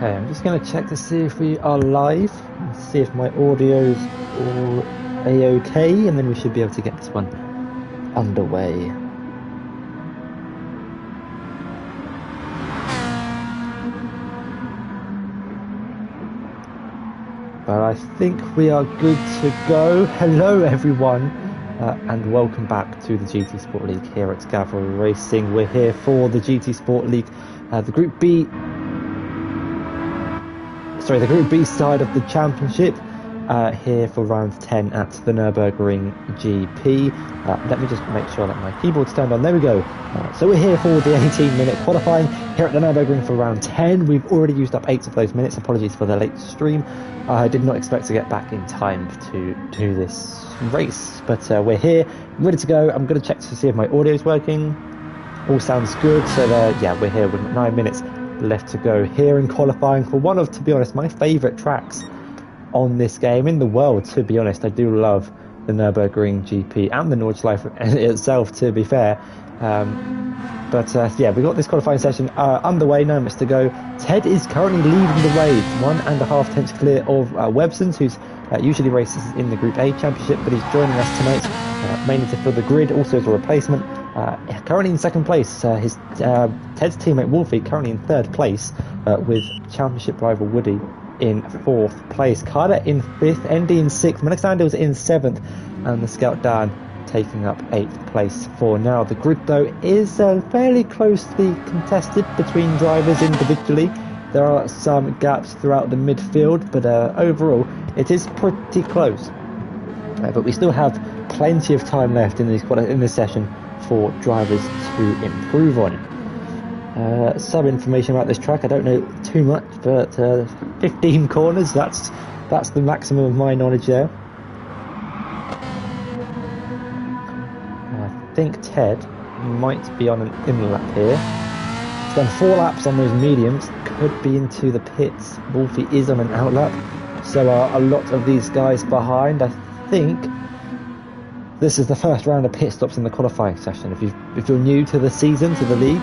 Okay, I'm just going to check to see if we are live, and see if my audio's all a-okay, and then we should be able to get this one underway. But I think we are good to go. Hello everyone, and welcome back to the GT Sport League here at Gavra Racing. We're here for the GT Sport League, the Group B side of the championship, here for round 10 at the Nurburgring GP. Let me just make sure that my keyboard's turned on. There we go. So we're here for the 18-minute qualifying here at the Nurburgring for round 10. We've already used up 8 of those minutes. Apologies for the late stream. I did not expect to get back in time to do this race, but we're here, ready to go. I'm going to check to see if my audio is working. All sounds good. So yeah, we're here with 9 minutes left to go here in qualifying for one of, to be honest, my favourite tracks on this game in the world. To be honest, I do love the Nurburgring GP and the Nordschleife itself, to be fair. But yeah, we got this qualifying session underway. 9 minutes to go. Ted is currently leading the way, 1.5 tenths clear of Websons, who's usually races in the Group A Championship, but he's joining us tonight mainly to fill the grid, also as a replacement. Currently in second place, Ted's teammate Wolfie currently in third place, with championship rival Woody in fourth place. Carter in fifth, ND in sixth, Alexander was in seventh, and the Scout Dan taking up 8th place for now. The grid though is fairly closely contested between drivers individually. There are some gaps throughout the midfield, but overall it is pretty close. But we still have plenty of time left in this session for drivers to improve on. Some information about this track, I don't know too much, but 15 corners, that's the maximum of my knowledge there. I think Ted might be on an in lap here. He's done 4 laps on those mediums, could be into the pits. Wolfie is on an out lap, so are a lot of these guys behind. I think this is the first round of pit stops in the qualifying session. If you're new to the season, to the league,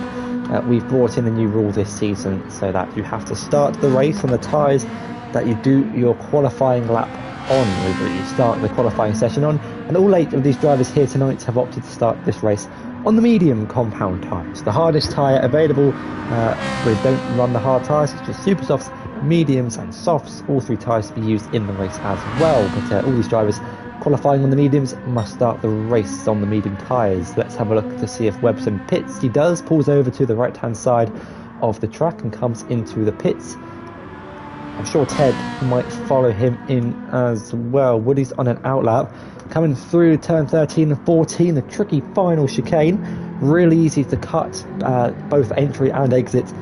we've brought in a new rule this season, so that you have to start the race on the tyres that you do your qualifying lap on, that you start the qualifying session on, and all 8 of these drivers here tonight have opted to start this race on the medium compound tyres, the hardest tyre available. We don't run the hard tyres, it's just super softs, mediums and softs, all 3 tyres to be used in the race as well. But all these drivers qualifying on the mediums must start the race on the medium tyres. Let's have a look to see if Webson pits. He does, pulls over to the right hand side of the track and comes into the pits. I'm sure Ted might follow him in as well. Woody's on an out lap, coming through turn 13 and 14, the tricky final chicane. Really easy to cut both entry and exit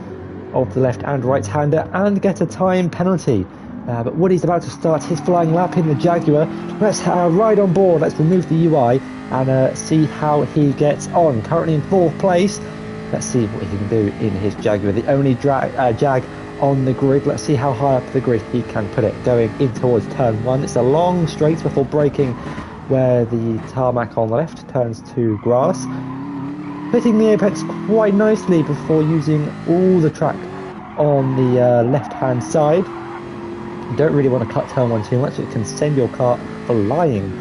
of the left and right hander and get a time penalty. But Woody's about to start his flying lap in the Jaguar. Let's ride on board, let's remove the UI and see how he gets on. Currently in 4th place. Let's see what he can do in his Jaguar, the only Jag on the grid. Let's see how high up the grid he can put it, going in towards turn 1. It's a long straight before braking where the tarmac on the left turns to grass, hitting the apex quite nicely before using all the track on the left hand side. You don't really want to cut turn 1 too much, it can send your car flying.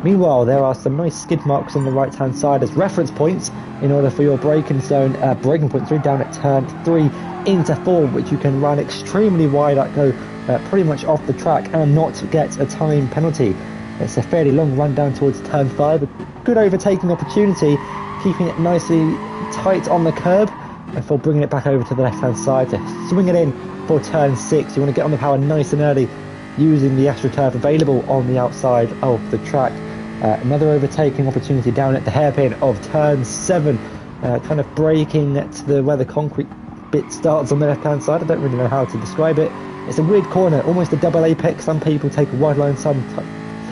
Meanwhile, there are some nice skid marks on the right hand side as reference points in order for your braking point through down at turn 3 into 4, which you can run extremely wide at, go pretty much off the track and not get a time penalty. It's a fairly long run down towards turn 5, a good overtaking opportunity, keeping it nicely tight on the curb before bringing it back over to the left hand side to swing it in for turn 6. You want to get on the power nice and early using the AstroTurf available on the outside of the track. Another overtaking opportunity down at the hairpin of turn 7, kind of braking to where the concrete bit starts on the left hand side. I don't really know how to describe it. It's a weird corner, almost a double apex. Some people take a wide line, some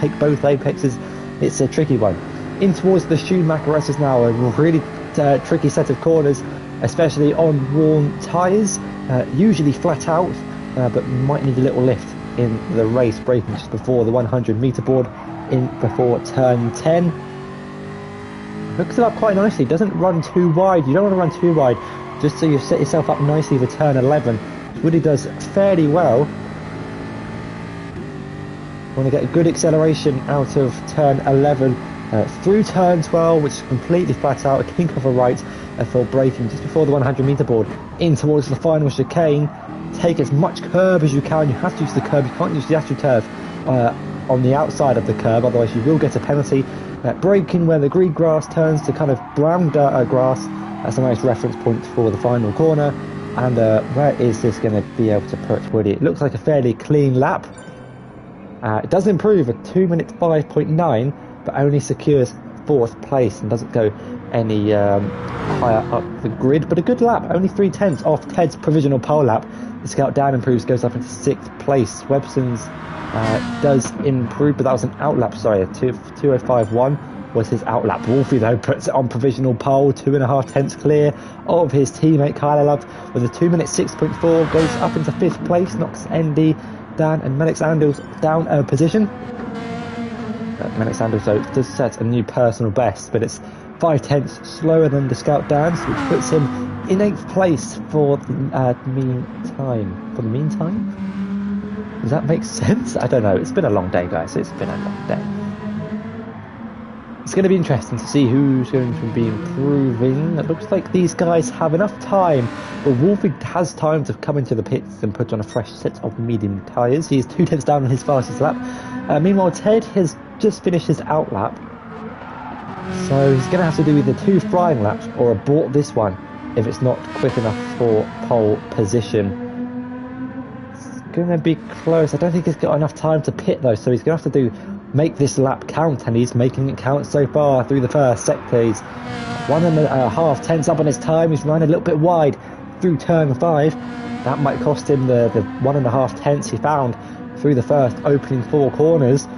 take both apexes. It's a tricky one. In towards the Schumacher is now a really tricky set of corners, especially on worn tyres, usually flat out, but might need a little lift in the race, braking just before the 100 metre board in before turn 10. Hooks it up quite nicely, doesn't run too wide. You don't want to run too wide, just so you set yourself up nicely for turn 11. Woody does fairly well. Want to get a good acceleration out of turn 11 through turn 12, which is completely flat out, a kink of a right for braking just before the 100-meter board in towards the final chicane. Take as much curb as you can. You have to use the curb, you can't use the astroturf on the outside of the curb, otherwise you will get a penalty. Braking where the green grass turns to kind of brown grass. That's a nice reference point for the final corner. And where is this going to be able to put Woody? It looks like a fairly clean lap. It does improve a 2 minute 5.9, but only secures 4th place and doesn't go any higher up the grid. But a good lap, only 3/10 off Ted's provisional pole lap. The Scout down improves, goes up into 6th place. Webson's does improve, but that was an outlap, sorry, 2:05.1 was his outlap. Wolfie, though, puts it on provisional pole, 2.5 clear of his teammate Kyler Love with a 2 minute 6.4, goes up into 5th place, knocks ND, Dan and Melix Andels down a position. Melix Andels, though, does set a new personal best, but it's 5/10 slower than the Scout Dance, which puts him in 8th place for the meantime. For the meantime? Does that make sense? I don't know. It's been a long day, guys. It's been a long day. It's going to be interesting to see who's going to be improving. It looks like these guys have enough time, but Wolfie has time to come into the pits and put on a fresh set of medium tyres. He is 2/10 down on his fastest lap. Meanwhile, Ted has just finished his out lap, so he's going to have to do either 2 flying laps or abort this one if it's not quick enough for pole position. It's going to be close. I don't think he's got enough time to pit though, so he's going to have to make this lap count, and he's making it count so far through the first sector. He's 1.5 up on his time. He's running a little bit wide through turn 5. That might cost him the 1.5 he found through the first opening 4 corners.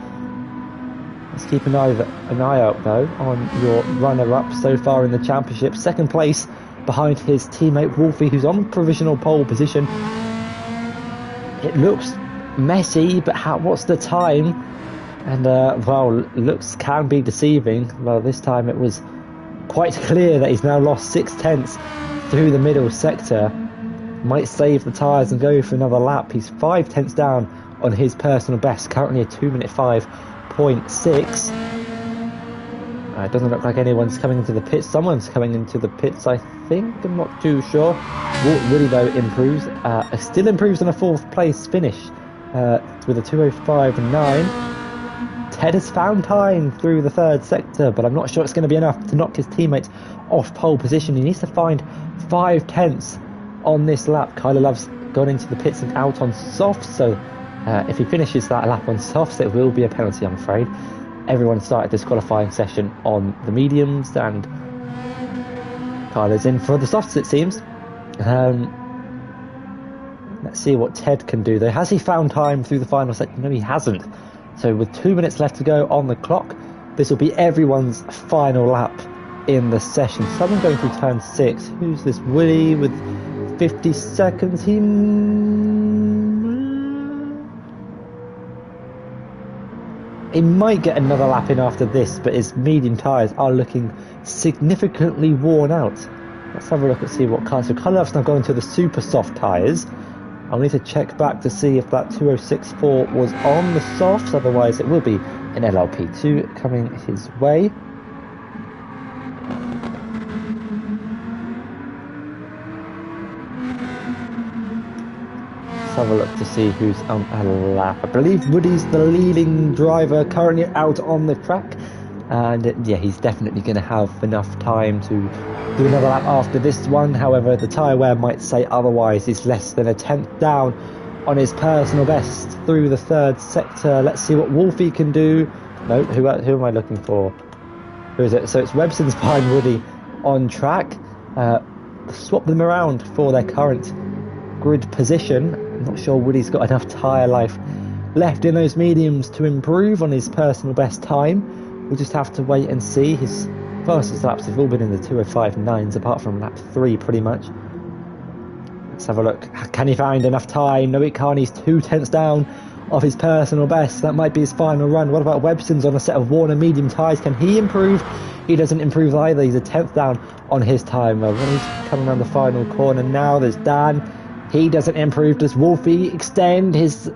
Let's keep an eye out though on your runner-up so far in the championship. 2nd place behind his teammate Wolfie, who's on provisional pole position. It looks messy, but what's the time? And well, looks can be deceiving. Well, this time it was quite clear that he's now lost 6/10 through the middle sector. Might save the tyres and go for another lap. He's 5/10 down on his personal best, currently a 2 minute 5.6. It doesn't look like anyone's coming into the pits. Someone's coming into the pits, I think. I'm not too sure. Woody, though, improves. Still improves on a 4th place finish with a 2:05.9. Ted has found time through the 3rd sector, but I'm not sure it's going to be enough to knock his teammate off pole position. He needs to find 5/10 on this lap. Kyler Love's gone into the pits and out on softs, so if he finishes that lap on softs, it will be a penalty, I'm afraid. Everyone started this qualifying session on the mediums, and Kyler's in for the softs, it seems. Let's see what Ted can do, though. Has he found time through the final sector? No, he hasn't. So with 2 minutes left to go on the clock, this will be everyone's final lap in the session. Someone going through turn 6. Who's this? Willie with 50 seconds. He might get another lap in after this, but his medium tyres are looking significantly worn out. Let's have a look and see what colour. So Colour's now going to the super soft tyres. I'll need to check back to see if that 2:06.4 was on the softs, otherwise it will be an LLP2 coming his way. Let's have a look to see who's on a lap. I believe Woody's the leading driver currently out on the track, and yeah, he's definitely going to have enough time to do another lap after this one. However, the tyre wear might say otherwise. He's less than a 10th down on his personal best through the 3rd sector. Let's see what Wolfie can do. No, who am I looking for? Who is it? So it's Webson's behind Woody on track. Swap them around for their current grid position. I'm not sure Woody's got enough tyre life left in those mediums to improve on his personal best time. We'll just have to wait and see. His fastest laps have all been in the 2:05.9s, apart from lap 3 pretty much. Let's have a look. Can he find enough time? No, he can't. He's 2/10 down of his personal best. That might be his final run. What about Webson's on a set of Warner medium tyres? Can he improve? He doesn't improve either. He's a 10th down on his time. When he's coming around the final corner now, there's Dan. He doesn't improve. Does Wolfie extend his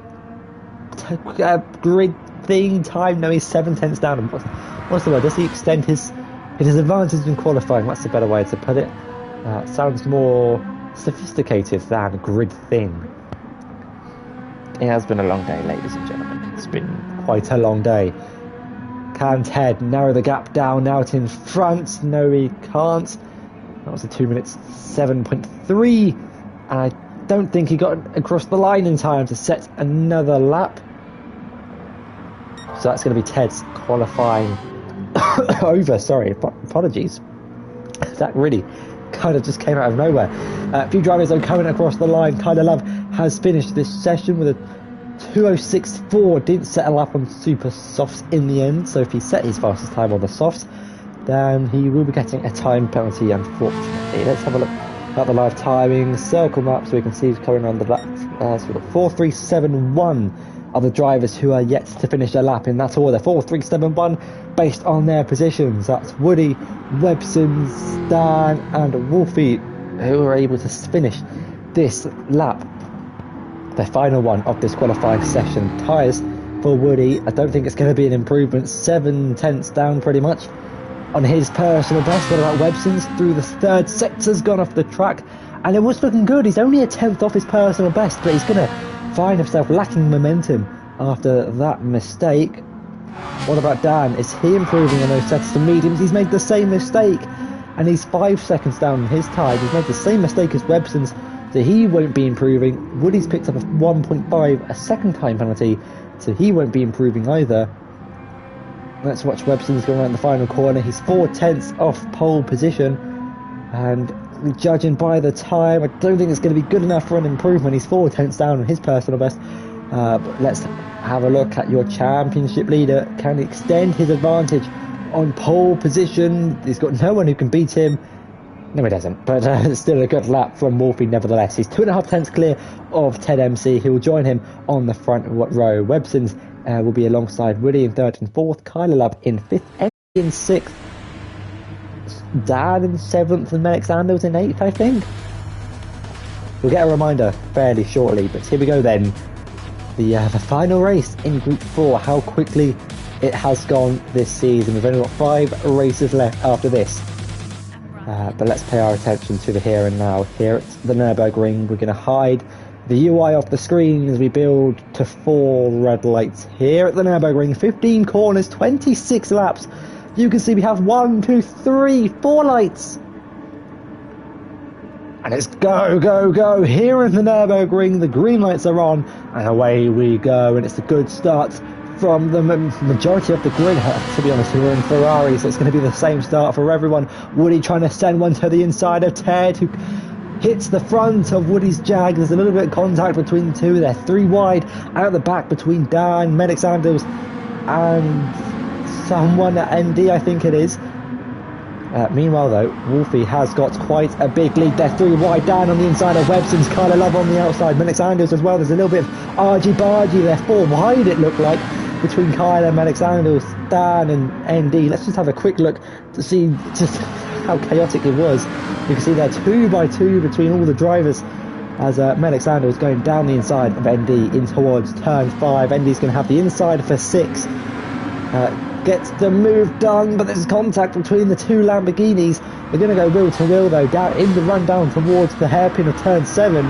grid thing time? No, he's 7 tenths down. What's the word? Does he extend his advantage in qualifying? That's a better way to put it. Sounds more sophisticated than grid thing. It has been a long day, ladies and gentlemen. It's been quite a long day. Can Ted narrow the gap down out in front? No, he can't. That was a 2 minutes 7.3. And I don't think he got across the line in time to set another lap. So that's going to be Ted's qualifying over. Sorry, apologies. That really kind of just came out of nowhere. A few drivers are coming across the line. Kyler Love has finished this session with a 2:06.4. Didn't set a lap on super softs in the end, so if he set his fastest time on the softs, then he will be getting a time penalty, unfortunately. Let's have a look at the live timing circle map so we can see who's coming around the lap. So we've got 4.371 are the drivers who are yet to finish a lap in that order. 4.371 based on their positions. That's Woody, Webson, Stan and Wolfie, who are able to finish this lap. The final one of this qualifying session. Tyres for Woody, I don't think it's going to be an improvement. 7 tenths down pretty much on his personal best. What about Webson's? Through the third sector's gone off the track, and it was looking good. He's only a 10th off his personal best, but he's going to find himself lacking momentum after that mistake. What about Dan? Is he improving on those sets to mediums? He's made the same mistake, and he's 5 seconds down on his time. He's made the same mistake as Webson's, so he won't be improving. Woody's picked up a 1.5, a second time penalty, so he won't be improving either. Let's watch Webson's going around the final corner. He's 4 tenths off pole position, and judging by the time, I don't think it's going to be good enough for an improvement. He's 4 tenths down on his personal best. But let's have a look at your championship leader. Can he extend his advantage on pole position? He's got no one who can beat him. No, he doesn't, but still a good lap from Wolfie nevertheless. He's 2.5 tenths clear of Ted MC, who will join him on the front row. Webson's will be alongside Woody in 3rd and 4th, Kyler Love in 5th, Eddie in 6th, Dan in 7th, and Melix Sandals in 8th, I think. We'll get a reminder fairly shortly, but here we go then. The final race in Group 4, how quickly it has gone this season. We've only got 5 races left after this. But let's pay our attention to the here and now. Here at the Nurburgring, we're going to hide the UI off the screen as we build to 4 red lights. Here at the Nurburgring, 15 corners, 26 laps. You can see we have 1, 2, 3, 4 lights. And it's go, go, go. Here in the Nurburgring, the green lights are on, and away we go. And it's a good start from the majority of the grid. To be honest, we're in Ferrari, so it's going to be the same start for everyone. Woody trying to send one to the inside of Ted, who hits the front of Woody's Jag. There's a little bit of contact between the two. They're 3 wide out the back between Dan, Melix Sandals, and someone at ND, I think it is. Meanwhile, though, Wolfie has got quite a big lead. They're 3 wide down on the inside of Webson's. Kyler Love on the outside. Melix Sandals as well. There's a little bit of argy-bargy. They're 4 wide, it looked like, between Kyler, Melix Sandals, Dan and ND. Let's just have a quick look to see just how chaotic it was. You can see they're 2 by 2 between all the drivers as Melix Sandals going down the inside of ND in towards turn 5. ND's going to have the inside for 6. Gets the move done, but there's contact between the 2 Lamborghinis. They're going to go wheel to wheel though, down in the run down towards the hairpin of turn 7.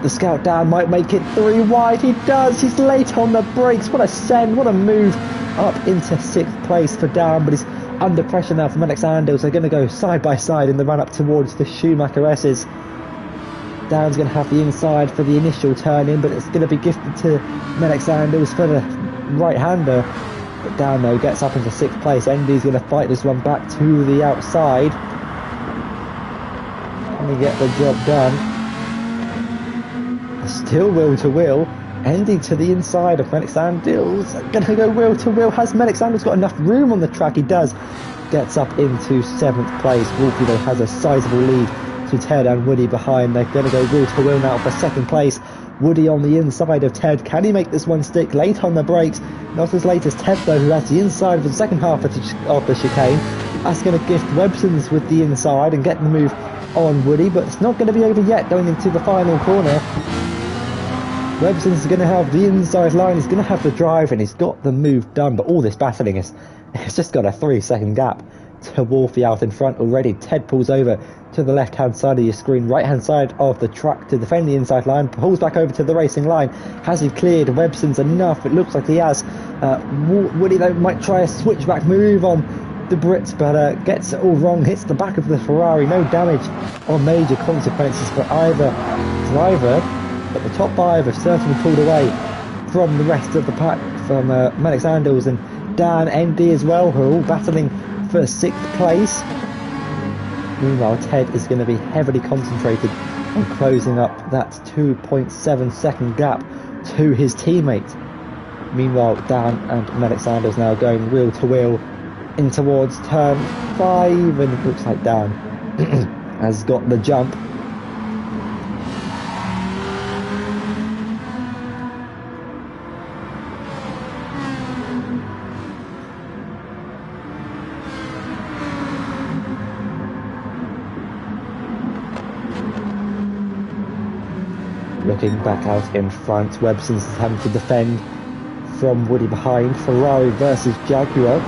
The Scout down might make it 3 wide. He does. He's late on the brakes. What a send. What a move up into 6th place for Dan, but he's under pressure now from Melix Sandals. They're going to go side by side in the run up towards the Schumacher S's. Dan's going to have the inside for the initial turn in, but it's going to be gifted to Melix Sandals for the right-hander. But Dan, though, gets up into 6th place. ND's going to fight this one back to the outside. Can he get the job done? Still wheel to wheel. ND to the inside of Melix Sandals. Going to go wheel to wheel. Has Melix Sandals got enough room on the track? He does. Gets up into 7th place. Wolfie, though, has a sizable lead to Ted and Woody behind. They're going to go wheel to wheel now for 2nd place. Woody on the inside of Ted. Can he make this one stick? Late on the brakes. Not as late as Ted, though, who has the inside for the second half of the chicane. That's going to gift Webson's with the inside and get the move on Woody, but it's not going to be over yet going into the final corner. Webson's going to have the inside line, he's going to have the drive, and he's got the move done, but all this battling it's just got a 3-second gap to Wolfie out in front already. Ted pulls over to the left-hand side of your screen, right-hand side of the track to defend the inside line, pulls back over to the racing line. Has he cleared Webson's enough? It looks like he has. Woody though might try a switchback move on the Brits, but gets it all wrong, hits the back of the Ferrari. No damage or major consequences for either driver, but the top 5 have certainly pulled away from the rest of the pack, from Malik Sandals and Dan ND as well, who are all battling for 6th place. Meanwhile, Ted is going to be heavily concentrated on closing up that 2.7 second gap to his teammate. Meanwhile, Dan and Malik Sandals now going wheel to wheel in towards turn 5, and it looks like Dan has got the jump. Looking back out in front, Webson's having to defend from Woody behind. Ferrari versus Jaguar.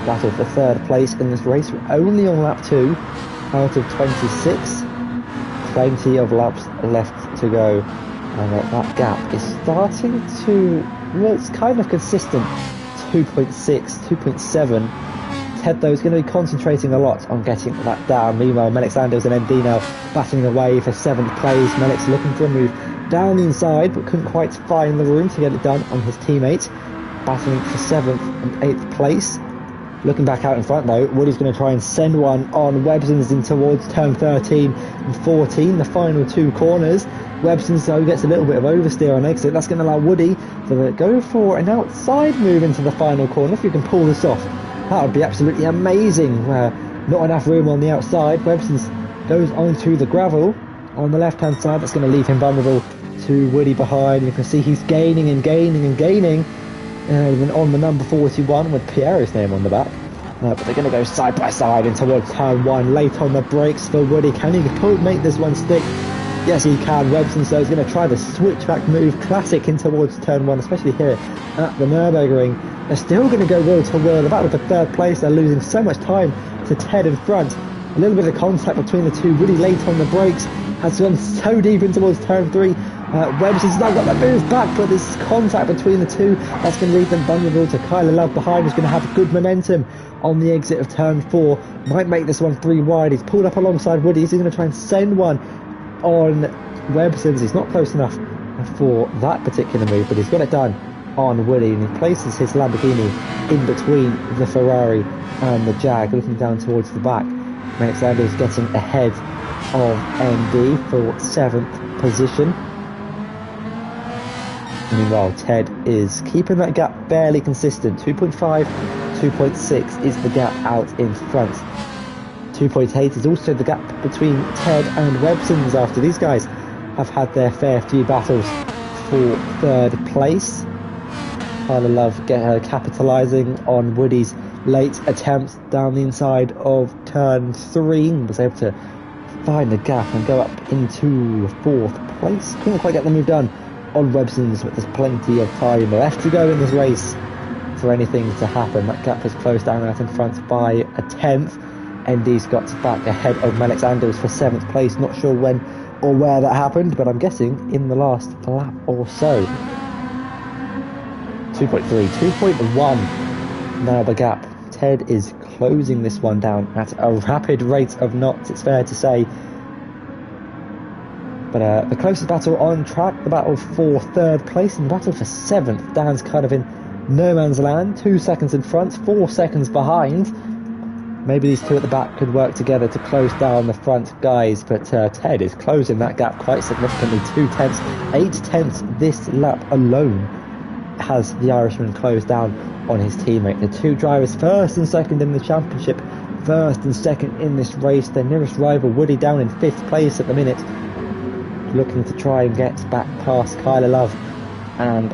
Battle for 3rd place in this race. We're only on lap 2 out of 26. Plenty of laps left to go. And that gap is starting to, well, it's kind of consistent. 2.6, 2.7. Ted though is going to be concentrating a lot on getting that down. Meanwhile, Malik Sanders and MD now battling away for 7th place. Malik's looking for a move down the inside, but couldn't quite find the room to get it done on his teammate. Battling for 7th and 8th place. Looking back out in front though, Woody's going to try and send one on Webson's in towards turn 13 and 14, the final 2 corners. Webson's though gets a little bit of oversteer on exit. That's going to allow Woody to go for an outside move into the final corner. If you can pull this off, that would be absolutely amazing. Not enough room on the outside. Webson's goes onto the gravel on the left-hand side. That's going to leave him vulnerable to Woody behind. You can see he's gaining and gaining and gaining. Even on the number 41 with Pierre's name on the back. But they're going to go side by side in towards turn 1. Late on the brakes for Woody. Can he make this one stick? Yes, he can. Webson so is going to try the switchback move. Classic in towards turn 1, especially here at the Nurburgring. They're still going to go wheel to wheel. The battle for 3rd place. They're losing so much time to Ted in front. A little bit of contact between the two. Woody late on the brakes. Has gone so deep in towards turn 3. Webson's now got that move back, but this contact between the two, that's going to leave them vulnerable to Kyler Love behind, who's going to have good momentum on the exit of turn 4. Might make this one 3 wide. He's pulled up alongside Woody. He's going to try and send one on Webson's. He's not close enough for that particular move, but he's got it done on Woody, and he places his Lamborghini in between the Ferrari and the Jag, looking down towards the back. Malik Sanders getting ahead of MD for 7th position. Meanwhile, Ted is keeping that gap barely consistent. 2.5, 2.6 is the gap out in front. 2.8 is also the gap between Ted and Webson's after these guys have had their fair few battles for 3rd place. Kyler Love capitalising on Woody's late attempt down the inside of turn 3 and was able to find the gap and go up into 4th place. Couldn't quite get the move done on Webson's, but there's plenty of time left to go in this race for anything to happen. That gap has closed down out in front by a 10th. ND's got back ahead of Malik Sandals for 7th place. Not sure when or where that happened, but I'm guessing in the last lap or so. 2.3, 2.1 now the gap. Ted is closing this one down at a rapid rate of knots, it's fair to say. But the closest battle on track, the battle for 3rd place and the battle for 7th. Dan's kind of in no man's land, 2 seconds in front, 4 seconds behind. Maybe these two at the back could work together to close down the front guys, but Ted is closing that gap quite significantly. 2 tenths, 8 tenths this lap alone has the Irishman closed down on his teammate. The two drivers, 1st and 2nd in the championship, 1st and 2nd in this race. Their nearest rival, Woody, down in 5th place at the minute, looking to try and get back past Kyler Love and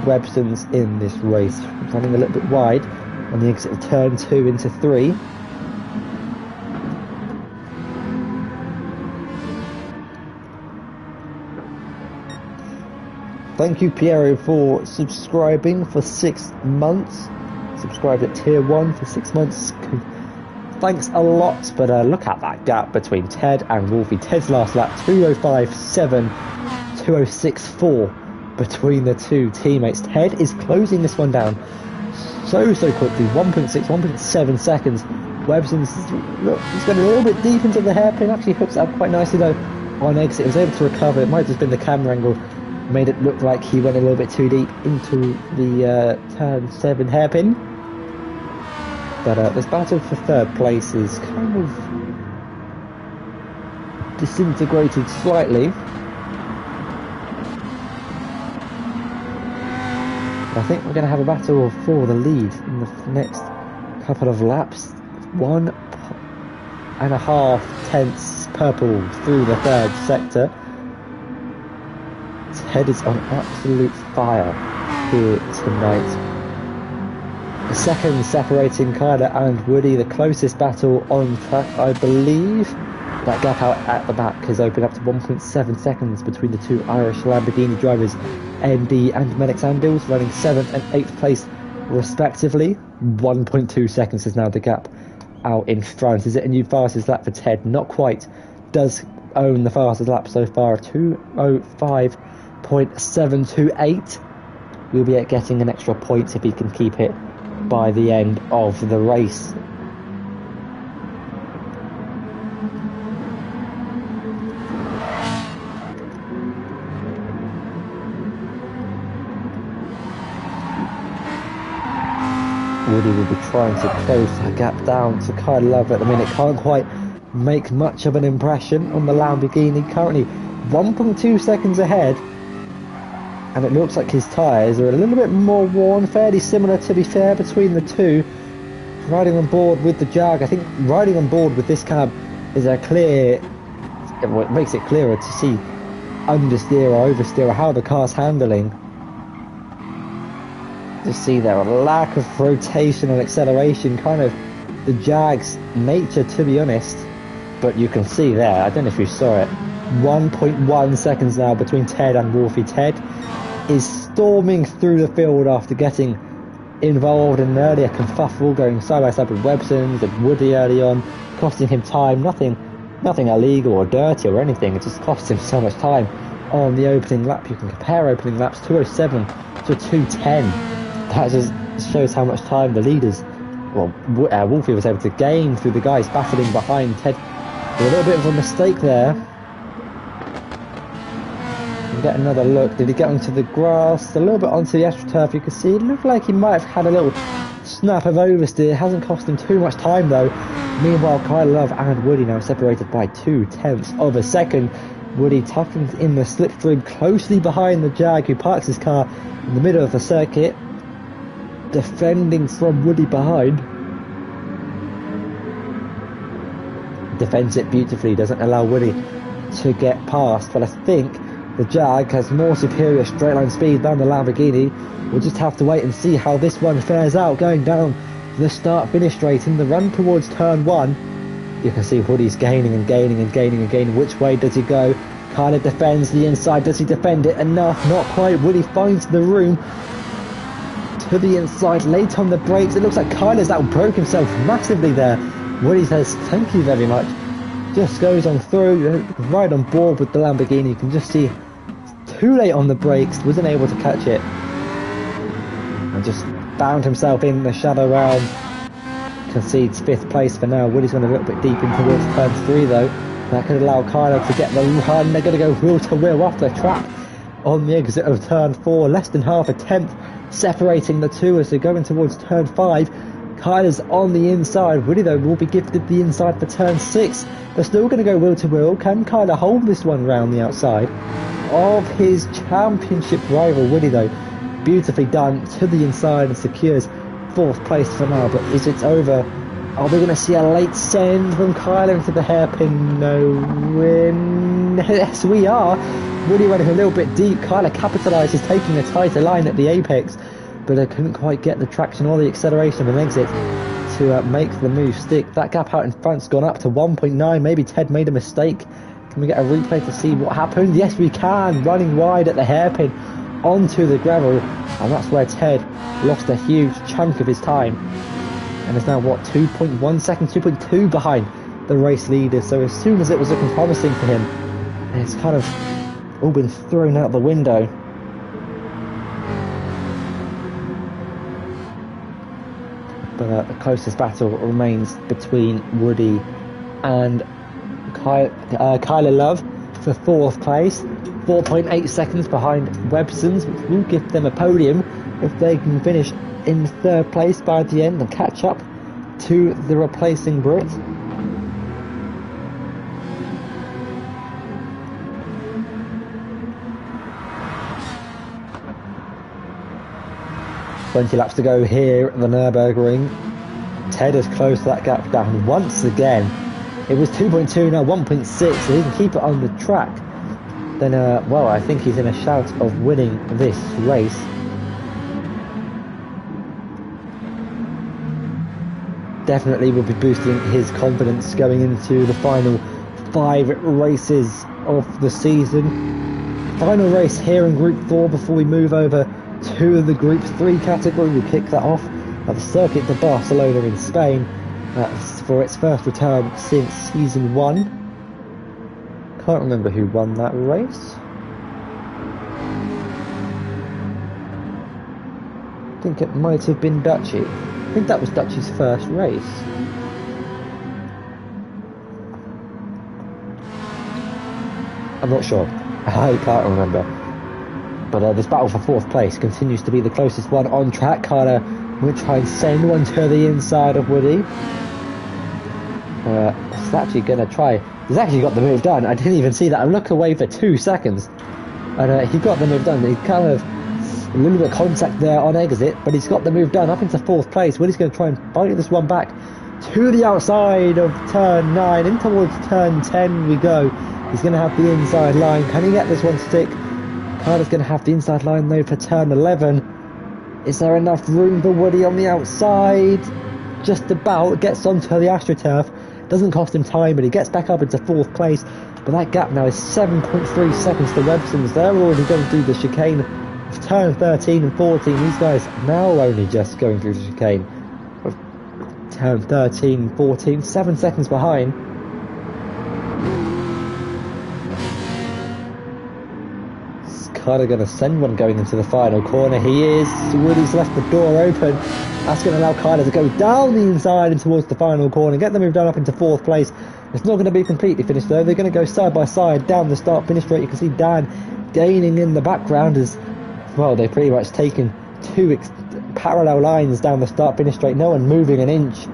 Webson's in this race. Running a little bit wide on the exit of turn 2 into 3. Thank you, Piero, for subscribing for 6 months. Subscribed at tier 1 for 6 months. Thanks a lot. But look at that gap between Ted and Wolfie. Ted's last lap, 2:05.7, 2:06.4 between the two teammates. Ted is closing this one down so quickly. 1.6, 1.7 seconds. Webson's, look, he's got a little bit deep into the hairpin. Actually hooks up quite nicely though on exit. He was able to recover. It might have just been the camera angle made it look like he went a little bit too deep into the turn 7 hairpin. But this battle for third place is kind of disintegrated slightly. I think we're going to have a battle for the lead in the next couple of laps. 1.5 tenths purple through the third sector. Ted is on absolute fire here tonight. The second separating Kyler and Woody, the closest battle on track, I believe. That gap out at the back has opened up to 1.7 seconds between the two Irish Lamborghini drivers, MD and Menix Andils, running 7th and 8th place respectively. 1.2 seconds is now the gap out in front. Is it a new fastest lap for Ted? Not quite. Does own the fastest lap so far, 2:05.728. We'll be getting an extra point if he can keep it by the end of the race. Woody will be trying to close that gap down to Kyle Love at the minute. Can't quite make much of an impression on the Lamborghini. Currently 1.2 seconds ahead. And it looks like his tyres are a little bit more worn, fairly similar to be fair between the two. Riding on board with the Jag, I think riding on board with this cab is a clear, it makes it clearer to see understeer or oversteer or how the car's handling. Just see there a lack of rotation and acceleration, kind of the Jag's nature to be honest. But you can see there, I don't know if you saw it, 1.1 seconds now between Ted and Wolfie. Ted is storming through the field after getting involved in an earlier kerfuffle, going side by side with Websons and Woody early on, costing him time. Nothing illegal or dirty or anything, it just cost him so much time on the opening lap. You can compare opening laps, 2:07 to 2:10. That just shows how much time the leaders, well, Wolfie was able to gain through the guys battling behind Ted. A little bit of a mistake there. Get another look. Did he get onto the grass? A little bit onto the AstroTurf. You can see it looked like he might have had a little snap of oversteer. It hasn't cost him too much time though. Meanwhile, Kyle Love and Woody now separated by 0.2 of a second. Woody tucking in the slipstream closely behind the Jag, who parks his car in the middle of the circuit, defending from Woody behind. Defends it beautifully, doesn't allow Woody to get past, but I think the Jag has more superior straight line speed than the Lamborghini. We'll just have to wait and see how this one fares out going down the start finish straight in the run towards turn 1. You can see Woody's gaining and gaining and gaining and gaining. Which way does he go? Kind of defends the inside. Does he defend it enough? Not quite. Woody finds the room to the inside, late on the brakes. It looks like Kyler's outbroke himself massively there. Woody says thank you very much. Just goes on through, right on board with the Lamborghini. You can just see too late on the brakes, wasn't able to catch it, and just found himself in the shadow round. Concedes 5th place for now. Woody's gone a little bit deep in towards turn 3 though. That could allow Kyler to get the run. They're going to go wheel to wheel off the track on the exit of turn 4. Less than half a tenth separating the two as they go in towards turn 5. Kyler's on the inside. Woody though will be gifted the inside for turn 6. They're still going to go wheel to wheel. Can Kyler hold this one round the outside of his championship rival? Woody though, beautifully done to the inside and secures 4th place for now. But is it over? Are we going to see a late send from Kyler into the hairpin? No. Yes, we are. Woody running a little bit deep. Kyler capitalises, taking a tighter line at the apex, but I couldn't quite get the traction or the acceleration of an exit to make the move stick. That gap out in front's gone up to 1.9. Maybe Ted made a mistake. Can we get a replay to see what happened? Yes, we can. Running wide at the hairpin onto the gravel, and that's where Ted lost a huge chunk of his time, and is now, what, 2.1 seconds, 2.2 behind the race leader. So as soon as it was looking promising for him, it's kind of all been thrown out the window. But the closest battle remains between Woody and Kyler Love for 4th place, 4.8 seconds behind Websons, which will give them a podium if they can finish in 3rd place by the end and catch up to the replacing Brit. Twenty laps to go here at the Nurburgring. Ted has closed that gap down once again. It was 2.2, now 1.6, so he can keep it on the track. Then, well, I think he's in a shout of winning this race. Definitely will be boosting his confidence going into the final 5 races of the season. Final race here in Group 4 before we move over to the Group 3 category. We kick that off at the Circuit de Barcelona in Spain for its first return since Season 1. Can't remember who won that race. I think it might have been Dutchy. I think that was Dutchy's first race. I'm not sure. I can't remember. But this battle for 4th place continues to be the closest one on track. Kyler will try and send one to the inside of Woody. He's actually going to try. He's actually got the move done. I didn't even see that. I look away for 2 seconds. And he got the move done. He kind of a little bit of contact there on exit, but he's got the move done up into 4th place. Woody's going to try and fight this one back to the outside of turn 9. In towards turn 10 we go. He's going to have the inside line. Can he get this one stick? Kyler's going to have the inside line though for turn 11. Is there enough room for Woody on the outside? Just about. Gets onto the AstroTurf. Doesn't cost him time, but he gets back up into 4th place. But that gap now is 7.3 seconds to Websons. They're already going through the chicane of turn 13 and 14. These guys now only just going through the chicane of turn 13 and 14. 7 seconds behind. Kyler going to send one going into the final corner. He is. Woody's left the door open. That's going to allow Kyler to go down the inside and towards the final corner. Get the move down up into 4th place. It's not going to be completely finished though. They're going to go side by side down the start finish straight. You can see Dan gaining in the background as well. They've pretty much taken 2 parallel lines down the start finish straight. No one moving an inch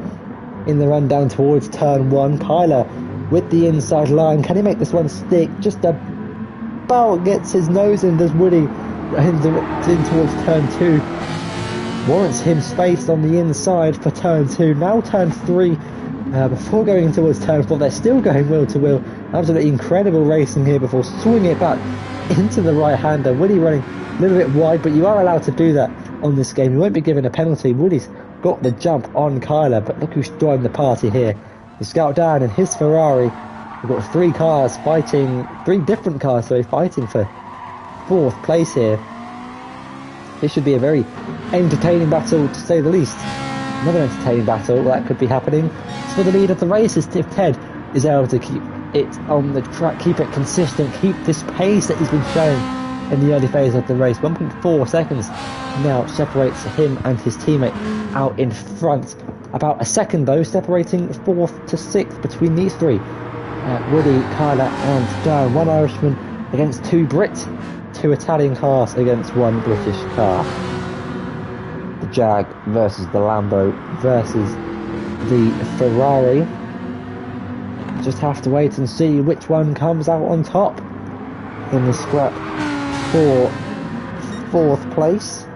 in the run down towards turn 1. Kyler with the inside line. Can he make this one stick? Just about gets his nose in, does Woody, in towards turn 2. Warrants him space on the inside for turn 2. Now turn 3 before going towards turn 4. They're still going wheel to wheel. Absolutely incredible racing here before swinging it back into the right hander. Woody running a little bit wide, but you are allowed to do that on this game. You won't be given a penalty. Woody's got the jump on Kyler, but look who's joined the party here. The Scout Dan and his Ferrari. We've got 3 cars fighting, 3 different cars, so fighting for 4th place here. This should be a very entertaining battle, to say the least. Another entertaining battle that could be happening. It's for the lead of the race, if Ted is able to keep it on the track, keep it consistent, keep this pace that he's been showing in the early phase of the race. 1.4 seconds now separates him and his teammate out in front. About a second though, separating 4th to 6th between these 3. Woody, Kyler and Dan. 1 Irishman against 2 Brit. 2 Italian cars against 1 British car. The Jag versus the Lambo versus the Ferrari. Just have to wait and see which one comes out on top in the scrap for 4th place.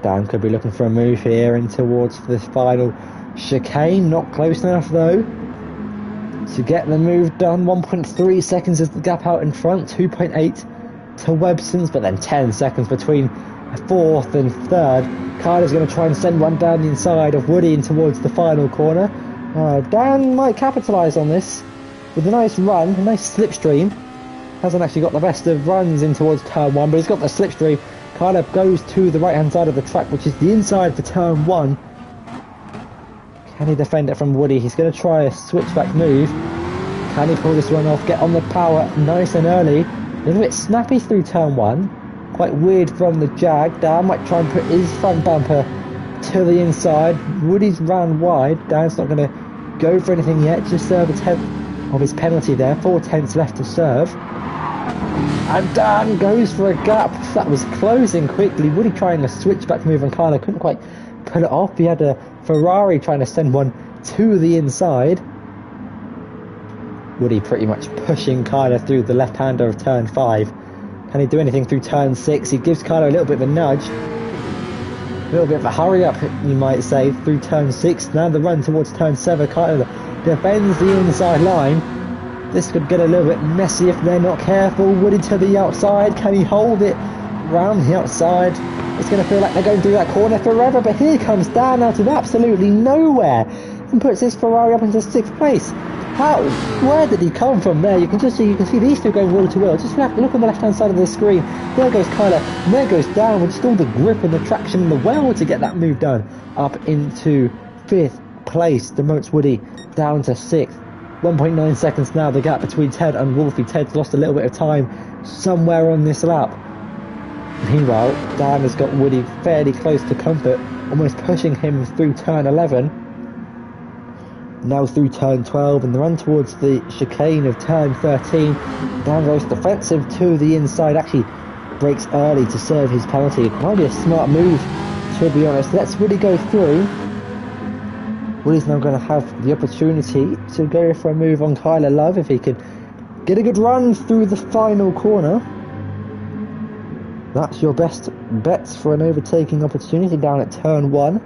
Dan could be looking for a move here in towards this final chicane. Not close enough though to get the move done. 1.3 seconds is the gap out in front. 2.8 to Websons, but then 10 seconds between fourth and third. Kyler's going to try and send one down the inside of Woody in towards the final corner. Dan might capitalise on this with a nice run, a nice slipstream. Hasn't actually got the best of runs in towards turn 1, but he's got the slipstream. Kyler goes to the right hand side of the track, which is the inside for turn 1. Can he defend it from Woody? He's going to try a switchback move. Can he pull this one off? Get on the power nice and early. A little bit snappy through turn 1. Quite weird from the Jag. Dan might try and put his front bumper to the inside. Woody's ran wide. Dan's not going to go for anything yet. Just serve a 10th of his penalty there. 4 tenths left to serve. And Dan goes for a gap. That was closing quickly. Woody trying a switchback move on Kyler. Couldn't quite put it off. He had a Ferrari trying to send one to the inside. Woody pretty much pushing Kyler through the left-hander of turn 5. Can he do anything through turn 6? He gives Kyler a little bit of a nudge. A little bit of a hurry up, you might say, through turn 6. Now the run towards turn 7. Kyler defends the inside line. This could get a little bit messy if they're not careful. Woody to the outside. Can he hold it round the outside? It's going to feel like they're going through that corner forever, but here comes Dan out of absolutely nowhere and puts his Ferrari up into 6th place. How? Where did he come from there? You can see these two going wheel to wheel. Just look on the left hand side of the screen. There goes Kyler, and there goes Dan with just all the grip and the traction and the will to get that move done. Up into 5th place, demotes Woody down to 6th. 1.9 seconds now, the gap between Ted and Wolfie. Ted's lost a little bit of time somewhere on this lap. Meanwhile, Dan has got Woody fairly close to comfort, almost pushing him through turn 11. Now through turn 12, and the run towards the chicane of turn 13. Dan goes defensive to the inside, actually breaks early to serve his penalty. Might be a smart move, to be honest. Let's Woody go through. Woody's now going to have the opportunity to go for a move on Kyler Love if he could get a good run through the final corner. That's your best bets for an overtaking opportunity down at turn 1.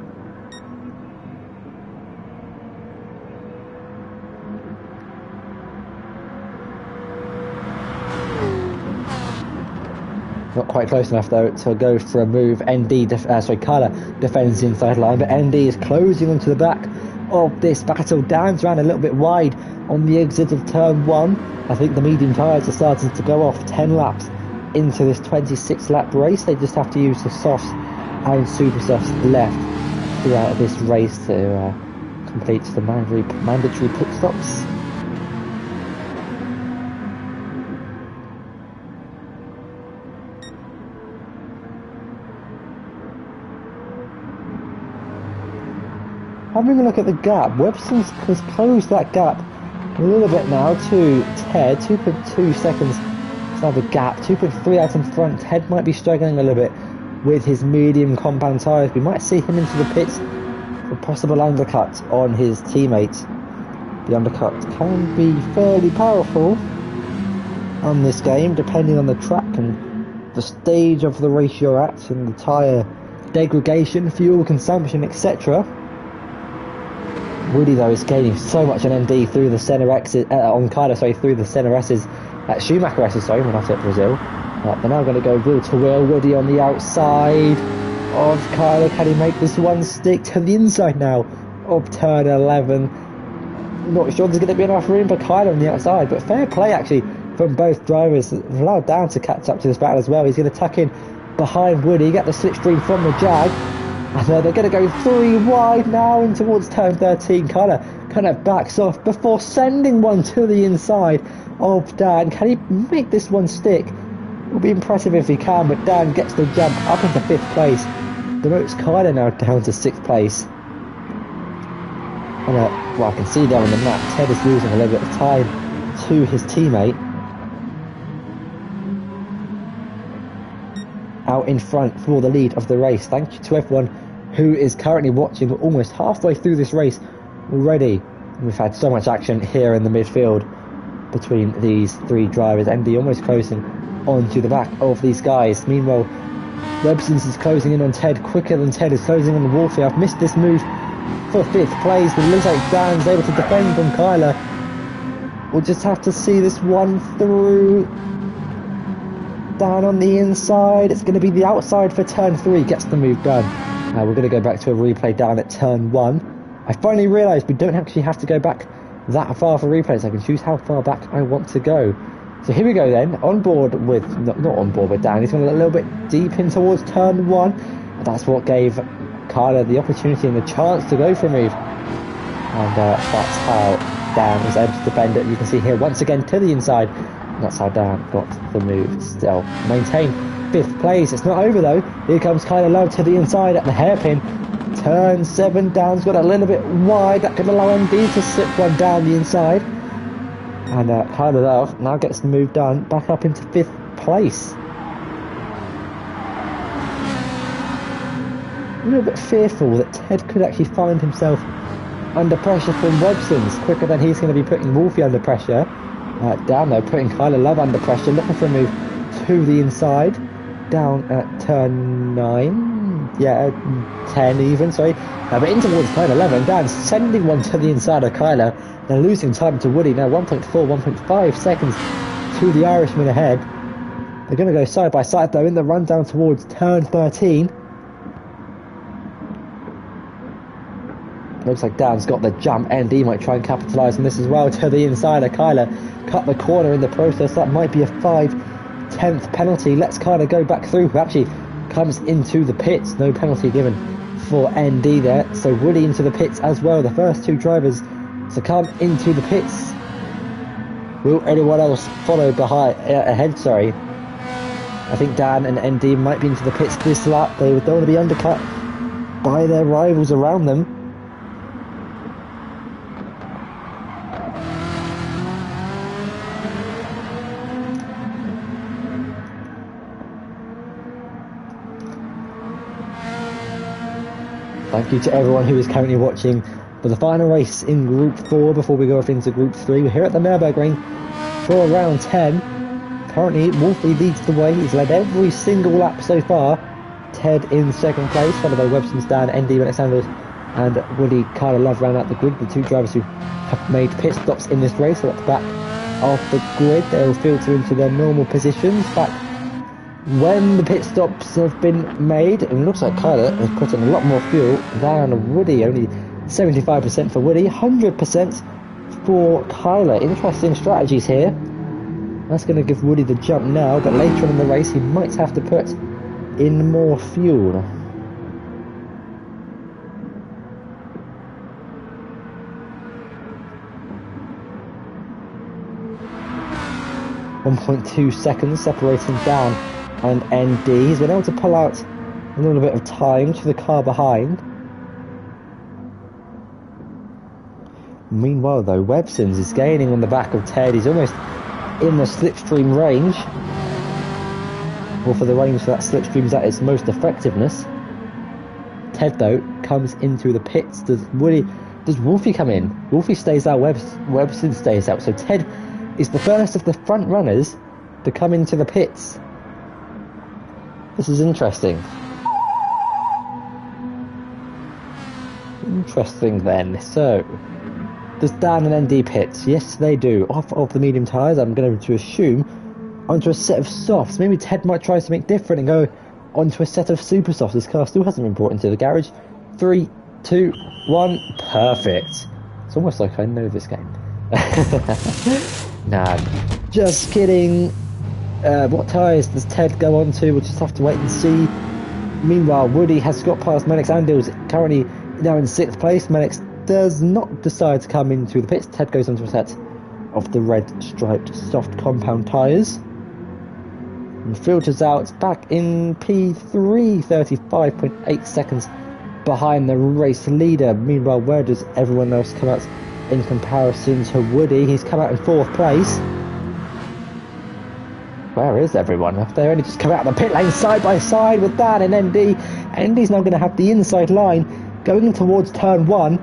Not quite close enough though to go for a move. Kyler defends the inside line, but ND is closing onto the back of this battle. Dan's ran a little bit wide on the exit of turn 1. I think the medium tyres are starting to go off 10 laps into this 26 lap race. They just have to use the softs and super softs left throughout this race to complete the mandatory pit stops. Having a look at the gap, Webster has closed that gap a little bit now to Ted. 2.2 seconds is now the gap. 2.3 out in front. Ted might be struggling a little bit with his medium compound tyres. We might see him into the pits for a possible undercut on his teammate. The undercut can be fairly powerful on this game, depending on the track and the stage of the race you're at and the tyre degradation, fuel consumption, etc. Woody though is gaining so much on ND through the center exit on Kyler, through the center S's at Schumacher S's, we're not at Brazil. They're now going to go wheel to wheel. Woody on the outside of Kyler. Can he make this one stick to the inside now of turn 11? Not sure there's going to be enough room for Kyler on the outside, but fair play actually from both drivers. Allowed Dan to catch up to this battle as well. He's going to tuck in behind Woody, get the slipstream from the Jag. And they're going to go 3 wide now in towards turn 13. Kyler kind of backs off before sending one to the inside of Dan. Can he make this one stick? It will be impressive if he can, but Dan gets the jump up into 5th place. Demotes Kyler now down to 6th place. And I can see there on the map, Ted is losing a little bit of time to his teammate. Out in front for the lead of the race. Thank you to everyone who is currently watching. We're almost halfway through this race already. We've had so much action here in the midfield between these 3 drivers. ND almost closing onto the back of these guys. Meanwhile, Websons is closing in on Ted quicker than Ted is closing on Wolfie. I've missed this move for 5th place, but it looks like Dan's able to defend from Kyler. We'll just have to see this one through. down on the inside. It's going to be the outside for turn 3. Gets the move done. We're going to go back to a replay down at turn 1. I finally realised we don't actually have to go back that far for replays. I can choose how far back I want to go. So here we go then, on board with, not on board with Dan, he's going a little bit deep in towards turn 1. And that's what gave Kyler the opportunity and the chance to go for a move. And that's how Dan was able to defend it. You can see here once again to the inside. And that's how Dan got the move still. Maintain 5th place. It's not over though. Here comes Kyler Love to the inside at the hairpin. Turn 7, Dan's got a little bit wide. That could allow MD to slip one down the inside. And Kyler Love now gets the move done, back up into 5th place. A little bit fearful that Ted could actually find himself under pressure from Websons quicker than he's going to be putting Wolfie under pressure. Dan though putting Kyler Love under pressure, looking for a move to the inside. Down at turn 9, 10 even, sorry. But in towards Kyler Love, and Dan sending one to the inside of Kyler. They're losing time to Woody now, 1.4, 1.5 seconds to the Irishman ahead. They're going to go side by side though in the run down towards turn 13. Looks like Dan's got the jump. ND might try and capitalise on this as well. To the inside of Kyler. Cut the corner in the process. That might be a 5/10th penalty. Let's Kyler go back through. Who actually comes into the pits. No penalty given for ND there. So Woody into the pits as well. The first 2 drivers to come into the pits. Will anyone else follow ahead? Sorry. I think Dan and ND might be into the pits this lap. They don't want to be undercut by their rivals around them. Thank you to everyone who is currently watching for the final race in Group 4 before we go off into Group 3. We're here at the Nurburgring for round 10. Currently, Wolfie leads the way. He's led every single lap so far. Ted in 2nd place, followed by Webson's Dan, ND, Alexander, and Woody Kyler Love round out the grid. The 2 drivers who have made pit stops in this race are at the back of the grid. They'll filter into their normal positions. But when the pit stops have been made, it looks like Kyler has put in a lot more fuel than Woody. Only 75% for Woody, 100% for Kyler. Interesting strategies here. That's going to give Woody the jump now, but later on in the race he might have to put in more fuel. .2 seconds separating Dan and ND. He's been able to pull out a little bit of time to the car behind. Meanwhile though, Websons is gaining on the back of Ted. He's almost in the slipstream range, or for the range that slipstream's at its most effectiveness. Ted though comes into the pits. Does Wolfie come in? Wolfie stays out, Webson stays out, so Ted is the first of the front runners to come into the pits. This is interesting. Interesting then. So, does Dan and ND pits? Yes, they do. Off of the medium tyres, I'm going to assume, onto a set of softs. Maybe Ted might try something different and go onto a set of super softs. This car still hasn't been brought into the garage. 3, 2, 1. Perfect. It's almost like I know this game. Nah, just kidding. What tyres does Ted go on to? We'll just have to wait and see. Meanwhile, Woody has got past Menix Andils, currently now in 6th place. Menix does not decide to come into the pits. Ted goes onto a set of the red striped soft compound tyres and filters out back in P3, 35.8 seconds behind the race leader. Meanwhile, where does everyone else come out in comparison to Woody? He's come out in 4th place. Where is everyone? They only just come out of the pit lane side by side with Dan and ND. ND's now going to have the inside line going towards turn 1.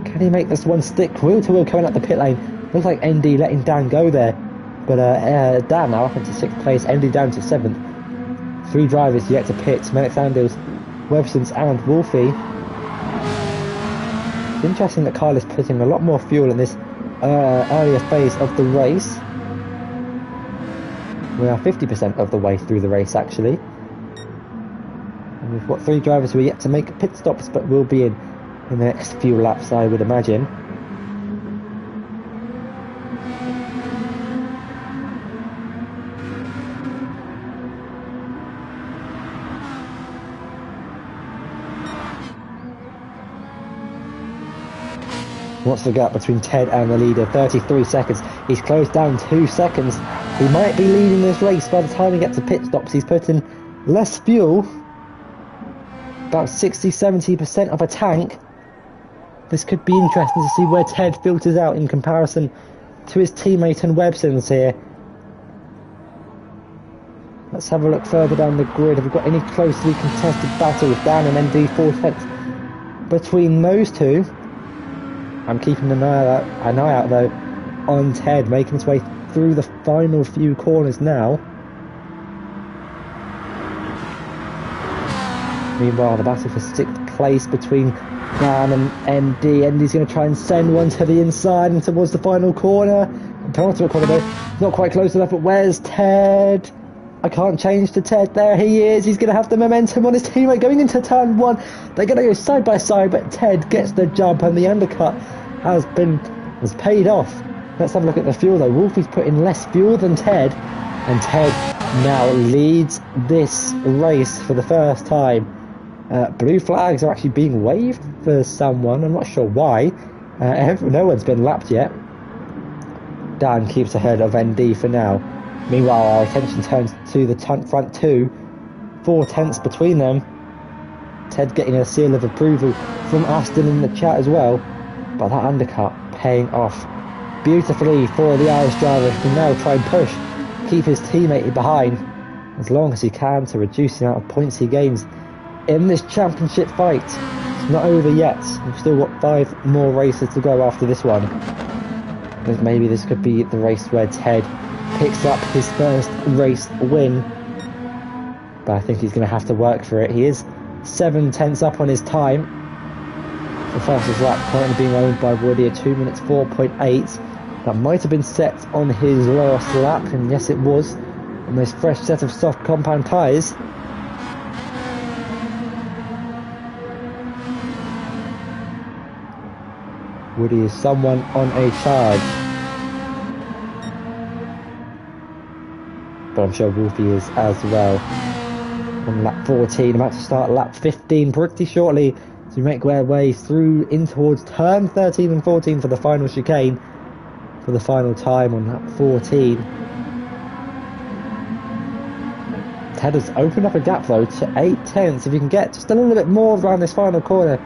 Can he make this one stick? Wheel to wheel coming out the pit lane. Looks like ND letting Dan go there. But Dan now up into 6th place, ND down to 7th. 3 drivers yet to pit. Menix Andils, Websons and Wolfie. It's interesting that Kyle is putting a lot more fuel in this earlier phase of the race. We are 50% of the way through the race, actually. And we've got 3 drivers who are yet to make pit stops, but will be in the next few laps, I would imagine. What's the gap between Ted and the leader? 33 seconds. He's closed down 2 seconds. He might be leading this race by the time he gets to pit stops. He's put in less fuel, about 60-70% of a tank. This could be interesting to see where Ted filters out in comparison to his teammate and Webson's here. Let's have a look further down the grid. Have we got any closely contested battles? Dan and ND 4 tenths between those two. I'm keeping an eye out though on Ted, making his way through the final few corners now. Meanwhile, the battle for 6th place between Dan and ND. ND's going to try and send one to the inside and towards the final corner. Penultimate corner though, not quite close enough, but where's Ted? I can't change to Ted. There he is. He's going to have the momentum on his teammate going into turn 1. They're going to go side by side, but Ted gets the jump and the undercut has paid off. Let's have a look at the fuel though. Wolfie's put in less fuel than Ted, and Ted now leads this race for the first time. Blue flags are actually being waved for someone. I'm not sure why. No one's been lapped yet. Dan keeps ahead of ND for now. Meanwhile, our attention turns to the front two. 4 tenths between them. Ted getting a seal of approval from Aston in the chat as well. But that undercut paying off beautifully for the Irish driver, who can now try and push, keep his teammate behind as long as he can to reduce the amount of points he gains in this championship fight. It's not over yet. We've still got 5 more races to go after this one. Maybe this could be the race where Ted picks up his first race win, but I think he's going to have to work for it. He is 7 tenths up on his time. The fastest lap currently being owned by Woody at 2 minutes 4.8. That might have been set on his last lap, and yes it was, on this fresh set of soft compound tyres. Woody is someone on a charge, but I'm sure Wolfie is as well. On lap 14, about to start lap 15 pretty shortly to make their way through in towards turn 13 and 14 for the final chicane for the final time on lap 14. Ted has opened up a gap though to 8 tenths. If he can get just a little bit more around this final corner,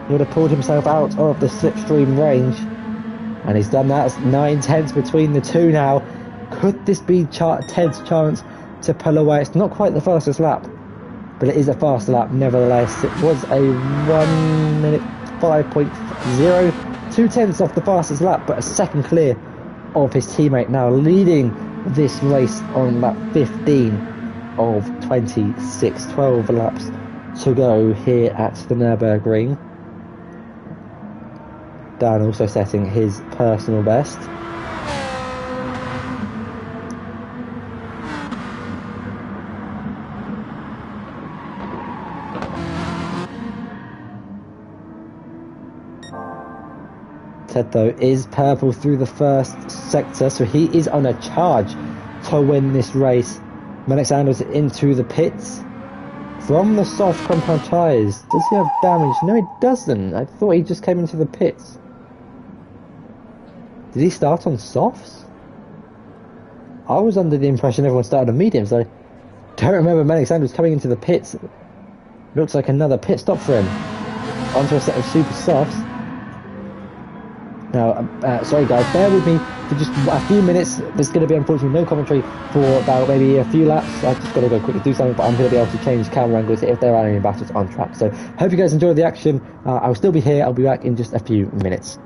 he would have pulled himself out of the slipstream range, and he's done that. It's 9 tenths between the two now. Could this be Ted's chance to pull away? It's not quite the fastest lap, but it is a fast lap nevertheless. It was a 1 minute 5.0, 2 tenths off the fastest lap, but a second clear of his teammate, now leading this race on lap 15 of 26. 12 laps to go here at the Nurburgring. Dan also setting his personal best. Ted though is purple through the first sector, so he is on a charge to win this race. Alexander's into the pits from the soft compound tyres. Does he have damage? No, he doesn't. I thought he just came into the pits. Did he start on softs? I was under the impression everyone started on mediums. I don't remember Alexander was coming into the pits. Looks like another pit stop for him. Onto a set of super softs. Now, sorry guys, bear with me for just a few minutes. There's going to be unfortunately no commentary for about maybe a few laps. I've just got to go quickly do something, but I'm going to be able to change camera angles if there are any battles on track. So, hope you guys enjoyed the action. I'll still be here. I'll be back in just a few minutes.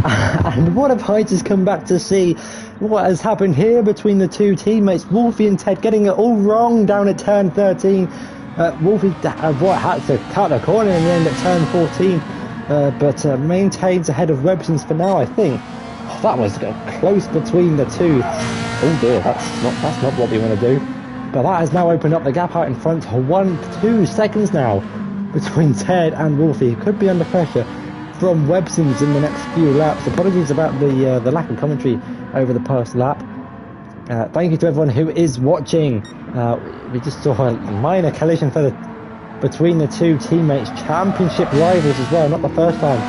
And what have I just come back to see? What has happened here between the two teammates? Wolfie and Ted getting it all wrong down at turn 13. Wolfie had to cut a corner in the end at turn 14, but maintains ahead of Websons for now, I think. Oh, that was close between the two. Oh dear, that's not what we want to do. But that has now opened up the gap out in front to 2 seconds now between Ted and Wolfie. Could be under pressure from Websons in the next few laps. Apologies about the lack of commentary over the past lap. Thank you to everyone who is watching. We just saw a minor collision between the two teammates, championship rivals as well. Not the first time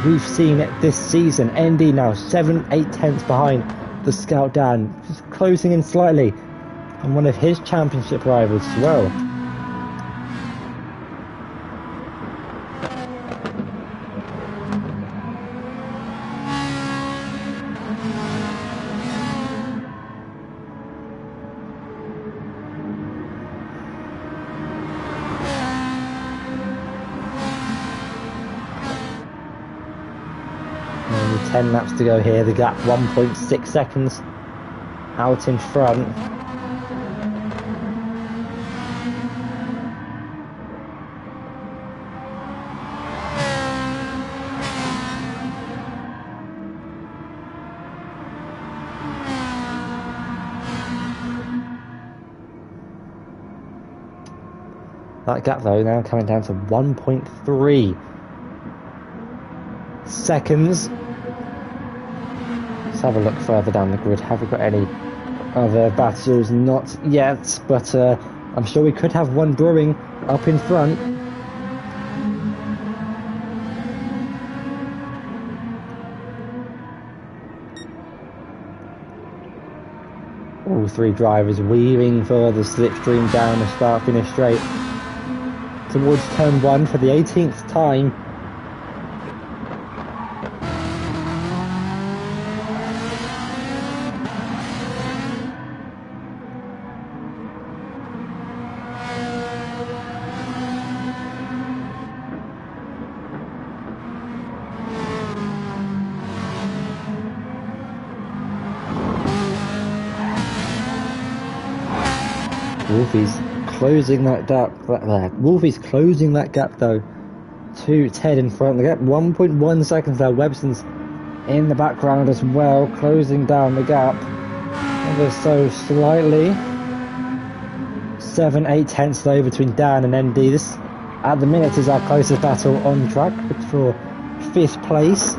we've seen it this season. ND now 7-8 tenths behind the Scout Dan, just closing in slightly on one of his championship rivals as well. Only 10 laps to go here, the gap 1.6 seconds out in front. That gap though now coming down to 1.3 seconds. Let's have a look further down the grid. Have we got any other battles? Not yet, but I'm sure we could have one brewing up in front. All three drivers weaving for the slipstream down the start-finish straight towards turn 1 for the 18th time. Wolfie's closing that gap. Wolfie's closing that gap though to Ted in front. The gap 1.1 seconds now. Webson's in the background as well, closing down the gap ever so slightly. 7-8 tenths though between Dan and ND. This at the minute is our closest battle on track for 5th place.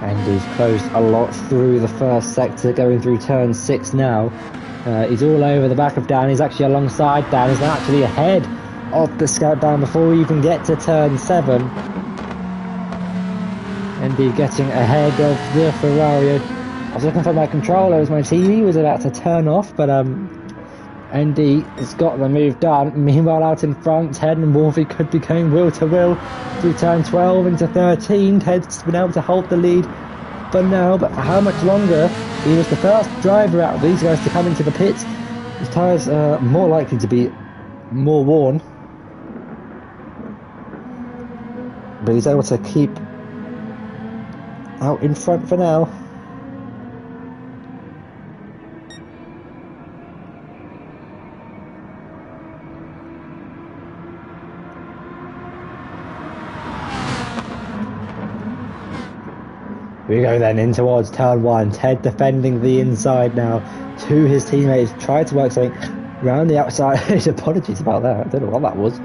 And he's closed a lot through the first sector, going through turn 6 now. He's all over the back of Dan. He's actually alongside Dan. He's actually ahead of the Scout Dan before we even get to turn 7. And he's getting ahead of the Ferrari. I was looking for my controller as my TV was about to turn off, but Andy has got the move done. Meanwhile, out in front, Ted and Wolfie could be going wheel to wheel through turn 12 into 13. Ted's been able to hold the lead for now, but for how much longer? He was the first driver out of these guys to come into the pits. His tyres are more likely to be more worn, but he's able to keep out in front for now. We go then in towards turn 1. Ted defending the inside now to his teammates. Tried to work something round the outside. Apologies about that. I don't know what that was.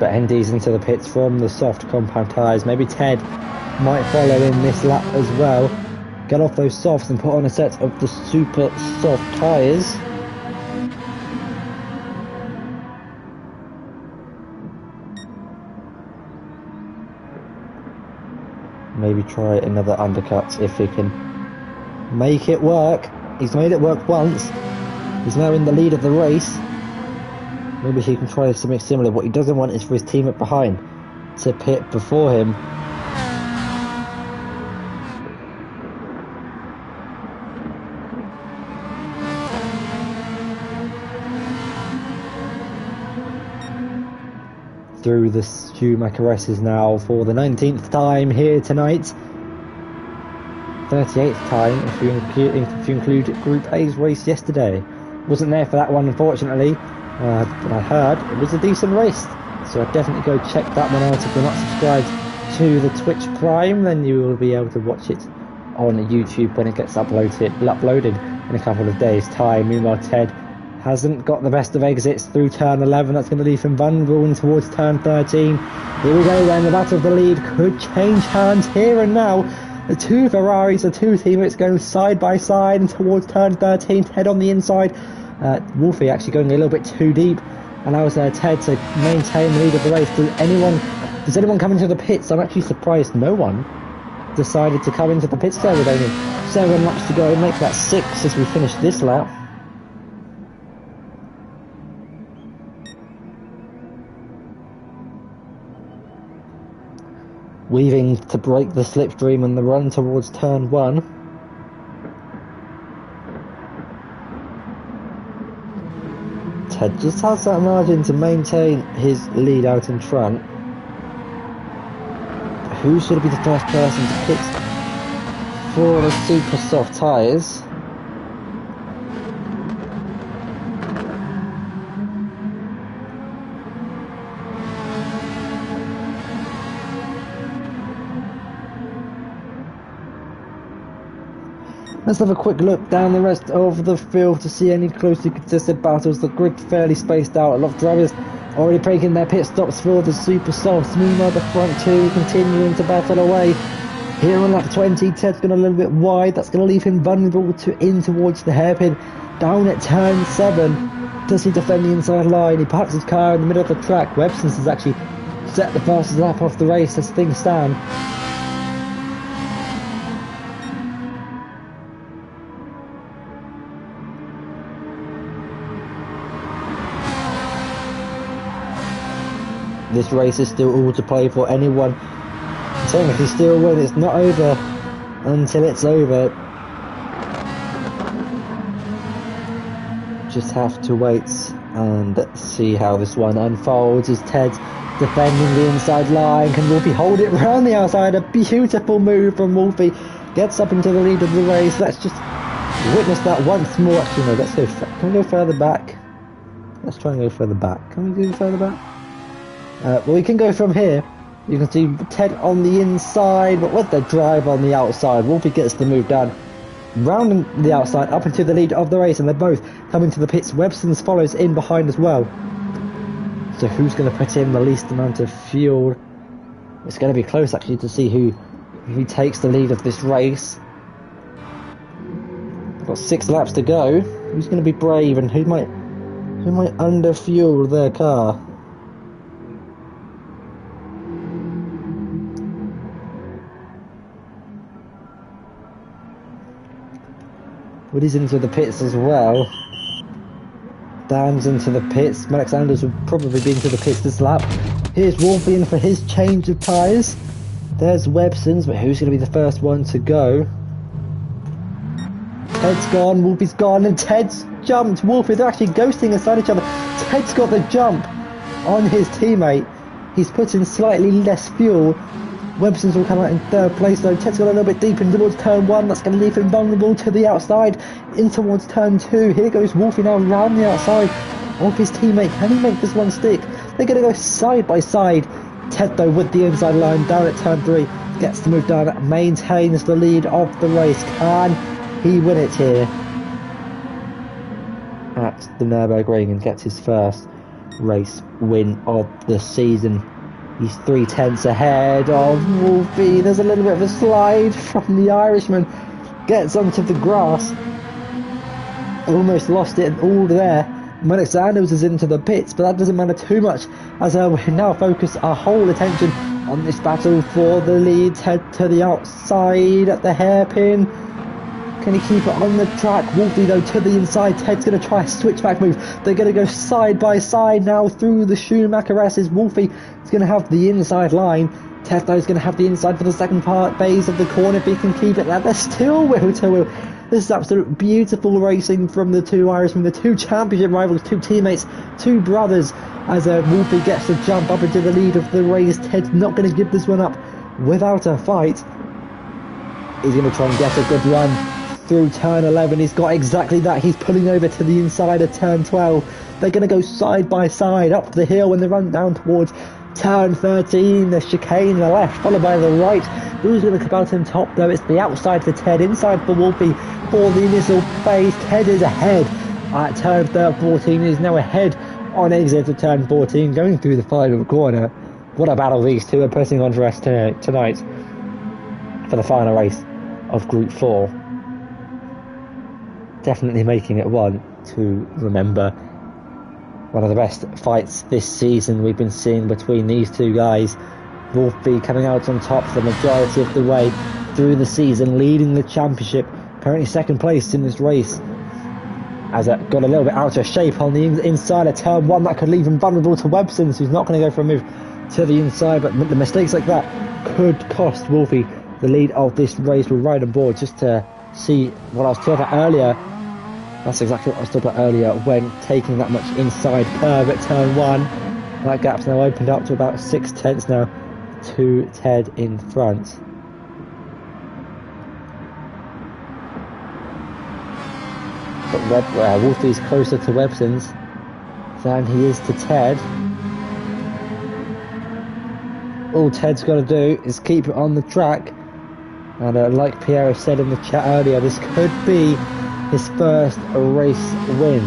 But ND's into the pits from the soft compound tyres. Maybe Ted might follow in this lap as well. Get off those softs and put on a set of the super soft tyres. Maybe try another undercut if he can make it work. He's made it work once. He's now in the lead of the race. Maybe he can try something similar. What he doesn't want is for his teammate behind to pit before him. Through the Schumacher races now for the 19th time here tonight. 38th time if you include Group A's race yesterday. Wasn't there for that one, unfortunately, but I heard it was a decent race, so I'd definitely go check that one out. If you're not subscribed to the Twitch Prime, then you will be able to watch it on YouTube when it gets uploaded in a couple of days' time. Meanwhile, Ted hasn't got the best of exits through turn 11. That's going to leave him vulnerable and towards turn 13. Here we go then, the battle of the lead could change hands here and now. The two Ferraris, the two teammates going side by side and towards turn 13. Ted on the inside. Wolfie actually going a little bit too deep. Allows Ted to maintain the lead of the race. Does anyone come into the pits? I'm actually surprised no one decided to come into the pits there with only 7 laps to go. Make that 6 as we finish this lap. Weaving to break the slipstream and the run towards turn 1. Ted just has that margin to maintain his lead out in front. Who's going to be the first person to pit for the super soft tyres? Let's have a quick look down the rest of the field to see any closely contested battles. The grid fairly spaced out. A lot of drivers already breaking their pit stops for the super softs. Meanwhile, the front two continuing to battle away. Here on lap 20, Ted's gone a little bit wide. That's going to leave him vulnerable in towards the hairpin. Down at turn 7, does he defend the inside line? He parks his car in the middle of the track. Webson's has actually set the fastest lap off the race as things stand. This race is still all to play for. Anyone technically still win. It's not over until it's over. Just have to wait and see how this one unfolds as Ted's defending the inside line. Can Wolfie hold it round the outside? A beautiful move from Wolfie. Gets up into the lead of the race. Let's just witness that once more. Actually, no, let's go. Can we go further back? Let's try and go further back. Can we go further back? Well, we can go from here. You can see Ted on the inside, but with the drive on the outside, Wolfie gets the move done. Rounding the outside up into the lead of the race, and they're both coming to the pits. Webson's follows in behind as well. So who's going to put in the least amount of fuel? It's going to be close actually to see who takes the lead of this race. We've got 6 laps to go. Who's going to be brave and who might underfuel their car? Woody's into the pits as well. Dan's into the pits. Alexander's will probably be into the pits this lap. Here's Wolfie in for his change of tyres. There's Webson's, but who's going to be the first one to go? Ted's gone, Wolfie's gone, and Ted's jumped. Wolfie, they're actually ghosting inside each other. Ted's got the jump on his teammate. He's put in slightly less fuel. Webson's will come out in 3rd place though. Ted's got a little bit deep in towards turn 1. That's going to leave him vulnerable to the outside. In towards turn 2. Here goes Wolfie now round the outside of his teammate. Can he make this one stick? They're going to go side by side. Ted though with the inside line down at turn 3. Gets the move down. Maintains the lead of the race. Can he win it here at the Nurburgring and gets his first race win of the season? He's 3/10 ahead of Wolfie. There's a little bit of a slide from the Irishman. Gets onto the grass. Almost lost it all there. Alexander is into the pits, but that doesn't matter too much as we now focus our whole attention on this battle for the lead. Head to the outside at the hairpin. Can he keep it on the track? Wolfie though to the inside. Ted's going to try a switchback move. They're going to go side by side now through the Schumacher S's. Wolfie is going to have the inside line. Ted though is going to have the inside for the second part phase of the corner if he can keep it there. They're still wheel to wheel. This is absolute beautiful racing from the two Irishmen, the two championship rivals, two teammates, two brothers, as Wolfie gets to jump up into the lead of the race. Ted's not going to give this one up without a fight. He's going to try and get a good run through turn 11. He's got exactly that. He's pulling over to the inside of turn 12. They're going to go side by side up the hill when they run down towards turn 13, the chicane, the left, followed by the right. Who's going to come out on top though? It's the outside for Ted, inside for Wolfie for the initial phase. Ted is ahead at turn 14. He's now ahead on exit of turn 14, going through the final corner. What a battle these two are putting on for us tonight for the final race of Group 4. Definitely making it one to remember. One of the best fights this season we've been seeing between these two guys. Wolfie coming out on top for the majority of the way through the season, leading the championship, currently second place in this race. As it got a little bit out of shape on the inside of turn 1, that could leave him vulnerable to Webstons, who's not going to go for a move to the inside, but the mistakes like that could cost Wolfie the lead of this race. We're right on board just to see what I was talking about earlier. That's exactly what I was talking about earlier when taking that much inside curve at turn 1. That gap's now opened up to about 6/10 now to Ted in front. But Wolfie's closer to Webstons than he is to Ted. All Ted's got to do is keep it on the track. And like Piero said in the chat earlier, this could be his first race win.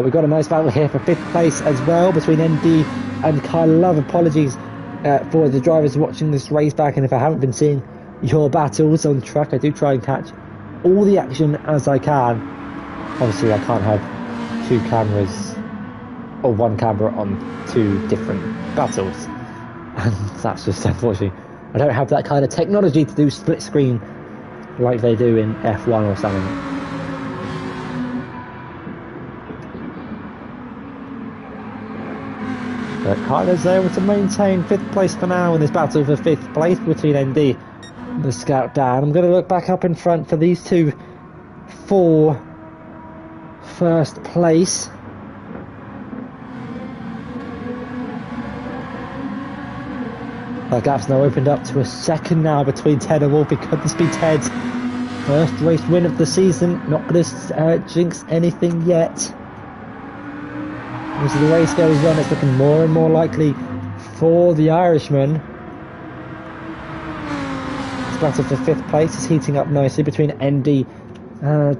We've got a nice battle here for 5th place as well between ND and Kyle Love. Apologies for the drivers watching this race back, and if I haven't been seeing your battles on track, I do try and catch all the action as I can. Obviously I can't have 2 cameras or 1 camera on 2 different battles, and that's just unfortunately I don't have that kind of technology to do split screen like they do in F1 or something. But Kyler's able to maintain 5th place for now in this battle for 5th place between ND and the Scout Dan. I'm going to look back up in front for these two for first place. That gap's now opened up to a second now between Ted and Wolfie. Could this be Ted's first race win of the season? Not going to jinx anything yet. As the race goes on, it's looking more and more likely for the Irishman. This battle for 5th place is heating up nicely between ND,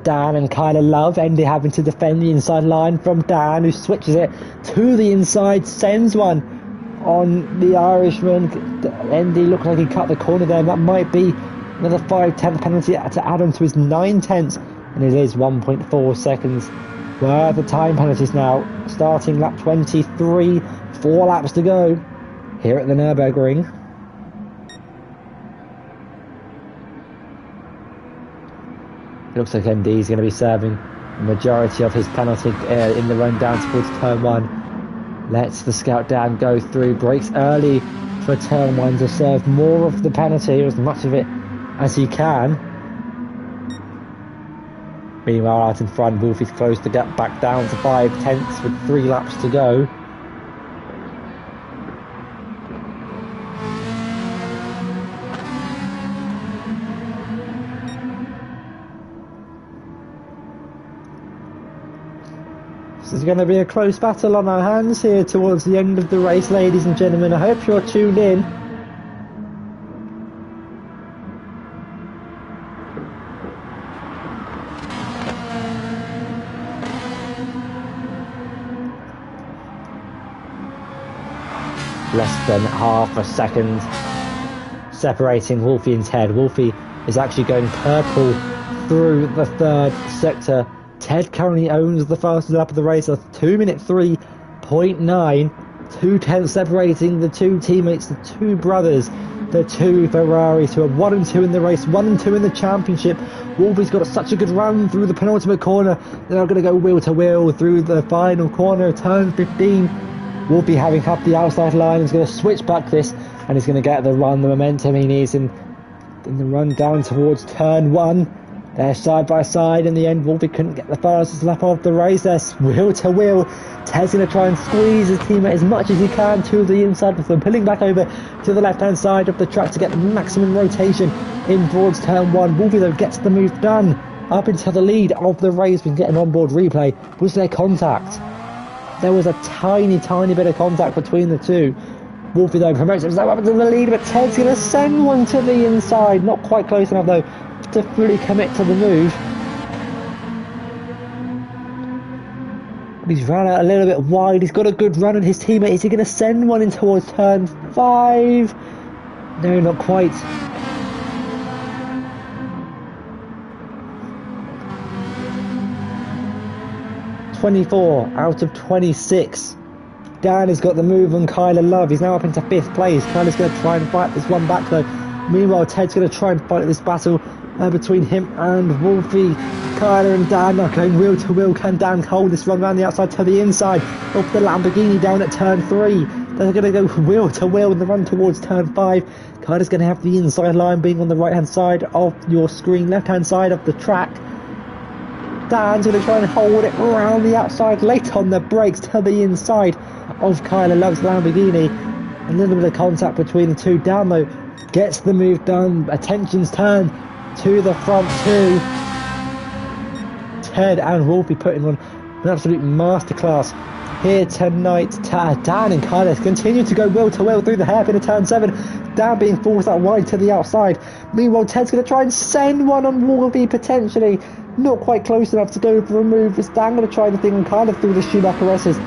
Dan and Kyler Love. ND having to defend the inside line from Dan, who switches it to the inside, sends one on the Irishman. ND looked like he cut the corner there. That might be another 5/10 penalty to add on to his 9/10, and it is 1.4 seconds. Where the time penalties now, starting lap 23, 4 laps to go here at the Nurburgring. It looks like ND is going to be serving the majority of his penalty in the run down towards turn 1. Lets the Scout Dan go through, breaks early for turn 1 to serve more of the penalty, as much of it as he can. Meanwhile, out in front, Wolfie's closed the gap back down to 5/10 with 3 laps to go. This is going to be a close battle on our hands here towards the end of the race, ladies and gentlemen. I hope you're tuned in. Less than half a second separating Wolfie and Ted. Wolfie is actually going purple through the 3rd sector. Ted currently owns the fastest lap of the race, a 2:03.9. 2 tenths separating the two teammates, the two brothers, the two Ferraris who are 1 and 2 in the race, 1 and 2 in the championship. Wolfie's got such a good run through the penultimate corner. They're now going to go wheel to wheel through the final corner, turn 15. Wolfie, having up the outside line, is going to switch back this, and he's going to get the run, the momentum he needs in the run down towards turn 1. They're side by side. In the end, Wolfie couldn't get the fastest lap of the race. They're wheel to wheel. Ted's going to try and squeeze his teammate as much as he can to the inside before pulling back over to the left-hand side of the track to get the maximum rotation in towards turn 1. Wolfie, though, gets the move done up into the lead of the race. We can get an onboard replay. Was there contact? There was a tiny bit of contact between the two. Wolfie, though, promotes himself up into the lead, but Ted's going to send one to the inside. Not quite close enough, though, to fully commit to the move. He's run out a little bit wide. He's got a good run on his teammate. Is he going to send one in towards turn 5? No, not quite. "24 out of 26. Dan has got the move on Kyler Love. He's now up into 5th place. Kyler's going to try and fight this one back, though. Meanwhile, Ted's going to try and fight this battle between him and Wolfie. Kyler and Dan are going wheel to wheel. Can Dan hold this run around the outside to the inside of the Lamborghini down at turn 3? They're going to go wheel to wheel in the run towards turn 5. Kyler's going to have the inside line being on the right hand side of your screen, left hand side of the track. Dan's going to try and hold it around the outside, late on the brakes to the inside of Kyler Love's Lamborghini. A little bit of contact between the two. Dan, though, gets the move done. Attention's turned to the front two. Ted and Wolfie putting on an absolute masterclass here tonight. Dan and Kyler continue to go wheel to wheel through the hairpin of turn 7. Dan being forced out wide to the outside. Meanwhile, Ted's going to try and send one on Wolfie potentially. Not quite close enough to go for a move. Is Dan going to try the thing on Kyler through the Schumacher S's?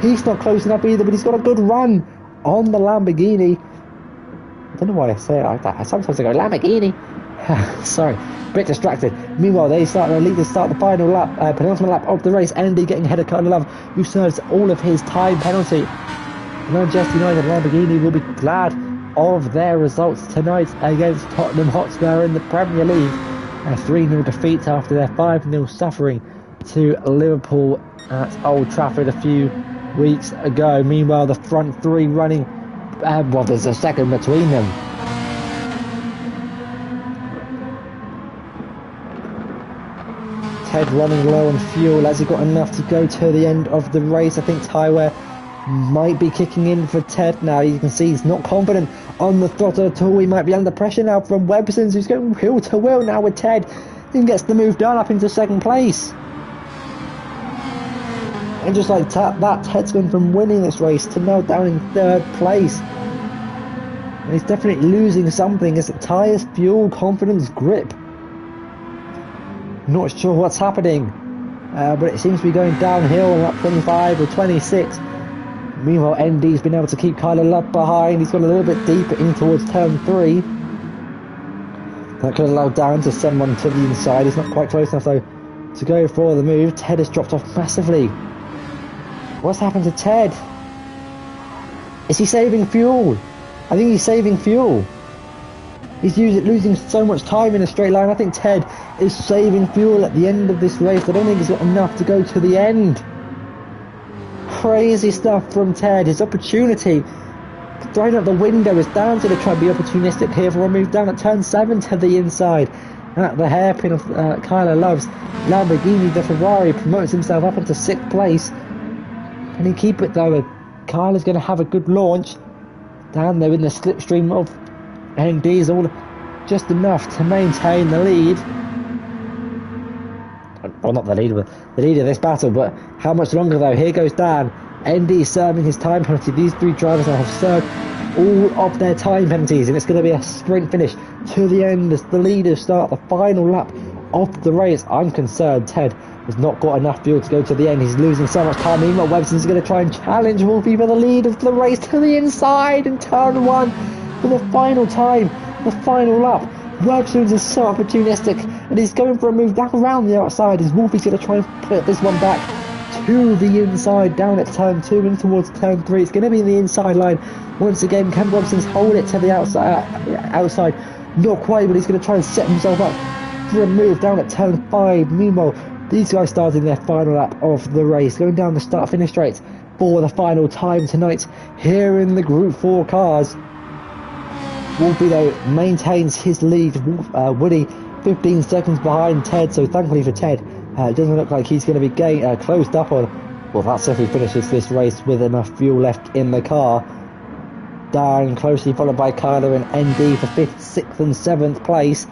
He's not close enough either, but he's got a good run on the Lamborghini. I don't know why I say it like that. Sometimes I go Lamborghini. Sorry, a bit distracted. Meanwhile, the leaders start the final lap, penultimate lap of the race. Andy getting ahead of Kyler Love, who serves all of his time penalty. Manchester United Lamborghini will be glad of their results tonight against Tottenham Hotspur in the Premier League. A 3-0 defeat after their 5-0 suffering to Liverpool at Old Trafford a few weeks ago. Meanwhile, the front three running, there's a second between them. Ted running low on fuel. Has he got enough to go to the end of the race? I think tyre wear might be kicking in for Ted now. You can see he's not confident on the throttle at all. He might be under pressure now from Websons, who's going wheel to wheel now with Ted. He gets the move done up into 2nd place. And just like that, Ted's gone from winning this race to now down in 3rd place. And he's definitely losing something. Is it tyres, fuel, confidence, grip? Not sure what's happening, but it seems to be going downhill on lap 25 or 26. Meanwhile, ND's been able to keep Kyler Love behind. He's gone a little bit deeper in towards turn 3. That could allow Dan to send one to the inside. He's not quite close enough, though, to go for the move. Ted has dropped off massively. What's happened to Ted? Is he saving fuel? I think he's saving fuel. He's losing so much time in a straight line. I think Ted is saving fuel at the end of this race. I don't think he's got enough to go to the end. Crazy stuff from Ted. His opportunity thrown out the window as Dan's going to try and be opportunistic here for a move down at turn 7 to the inside. At the hairpin of Kyler Love's Lamborghini, the Ferrari promotes himself up into 6th place. Can he keep it though? Kyler's going to have a good launch. Dan though in the slipstream of ND's all just enough to maintain the lead. Well, not the lead, but the lead of this battle, but how much longer though? Here goes Dan. ND serving his time penalty. These 3 drivers now have served all of their time penalties, and it's going to be a sprint finish to the end as the leaders start the final lap of the race. I'm concerned Ted has not got enough fuel to go to the end. He's losing so much time. Meanwhile, Webson's going to try and challenge Wolfie for the lead of the race to the inside in turn 1 for the final time, the final lap. Websons is so opportunistic, and he's going for a move down around the outside as Wolfie's going to try and put this one back to the inside, down at turn 2 and towards turn 3. It's going to be the inside line. Once again, can Robson's hold it to the outside? Not quite, but he's going to try and set himself up for a move down at turn 5. Meanwhile, these guys starting their final lap of the race, going down the start-finish straight for the final time tonight here in the Group 4 cars. Wolfie, though, maintains his lead. Woody 15 seconds behind Ted, so thankfully for Ted, it doesn't look like he's going to be closed up on. Well, that's if he finishes this race with enough fuel left in the car. Dan closely followed by Kyler and ND for 5th, 6th and 7th place.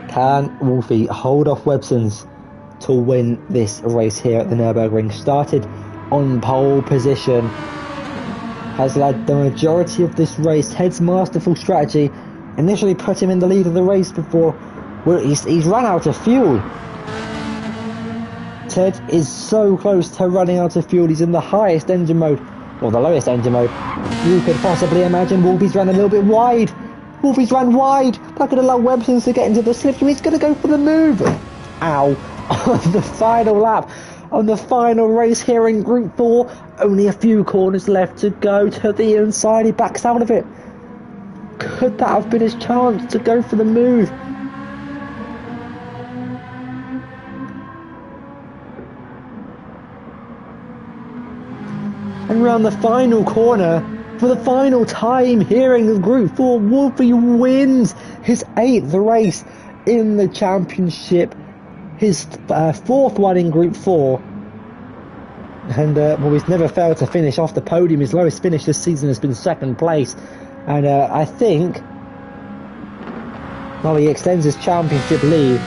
Can Wolfie hold off Websons to win this race here at the Nurburgring? Started on pole position, has led the majority of this race. Ted's masterful strategy initially put him in the lead of the race before he's run out of fuel. Ted is so close to running out of fuel. He's in the highest engine mode, or the lowest engine mode you could possibly imagine. Wolfie's ran a little bit wide. Wolfie's ran wide. That could allow Websons to get into the slipstream. He's going to go for the move. Ow. On the final lap, on the final race here in Group 4, only a few corners left to go to the inside. He backs out of it. Could that have been his chance to go for the move? And around the final corner, for the final time here in Group 4, Wolfie wins his 8th race in the championship, his 4th one in Group 4. And well, he's never failed to finish off the podium. His lowest finish this season has been 2nd place. And I think, well, he extends his championship lead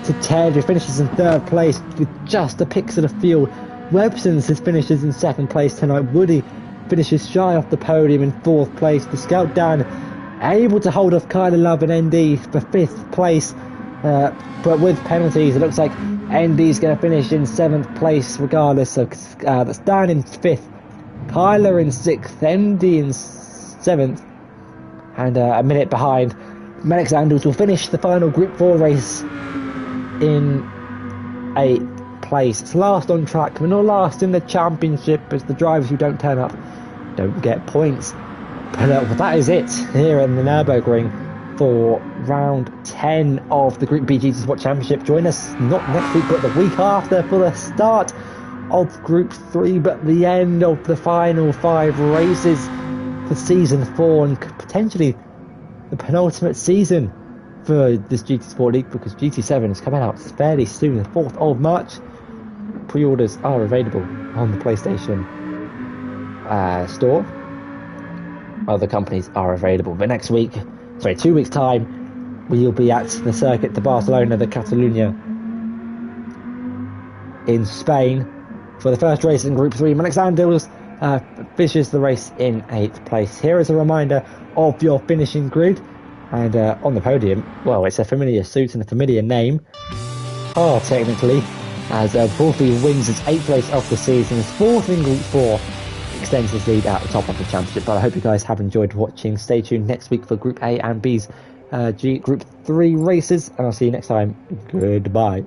to Ted, who finishes in 3rd place with just a pixel of field. Websons has finishes in 2nd place tonight. Woody finishes shy off the podium in 4th place. The Scout Dan able to hold off Kyler Love and ND for 5th place. But with penalties, it looks like ND's going to finish in 7th place regardless. So that's Dan in 5th, Kyler in 6th, ND in 7th, and a minute behind. Melix Andrews will finish the final Group 4 race in 8th place. It's last on track. We're not last in the championship, as the drivers who don't turn up don't get points. But that is it here in the Nurburgring for round 10 of the Group B Jesus Watch Championship. Join us not next week but the week after for the start of Group 3, but the end of the final 5 races for Season 4 and potentially the penultimate season for this GT Sport League, because GT7 is coming out fairly soon, the 4th of March. Pre-orders are available on the PlayStation store. Other companies are available, but 2 weeks time, we'll be at the circuit to Barcelona de Catalunya in Spain for the first race in Group 3. Melix Andrews finishes the race in 8th place. Here is a reminder of your finishing grid, and on the podium, well, it's a familiar suit and a familiar name, technically, as Wolfie wins his 8th race of the season, his 4th in Group 4, extends his lead at the top of the championship. But I hope you guys have enjoyed watching. Stay tuned next week for Group A and B's Group 3 races, and I'll see you next time. Goodbye.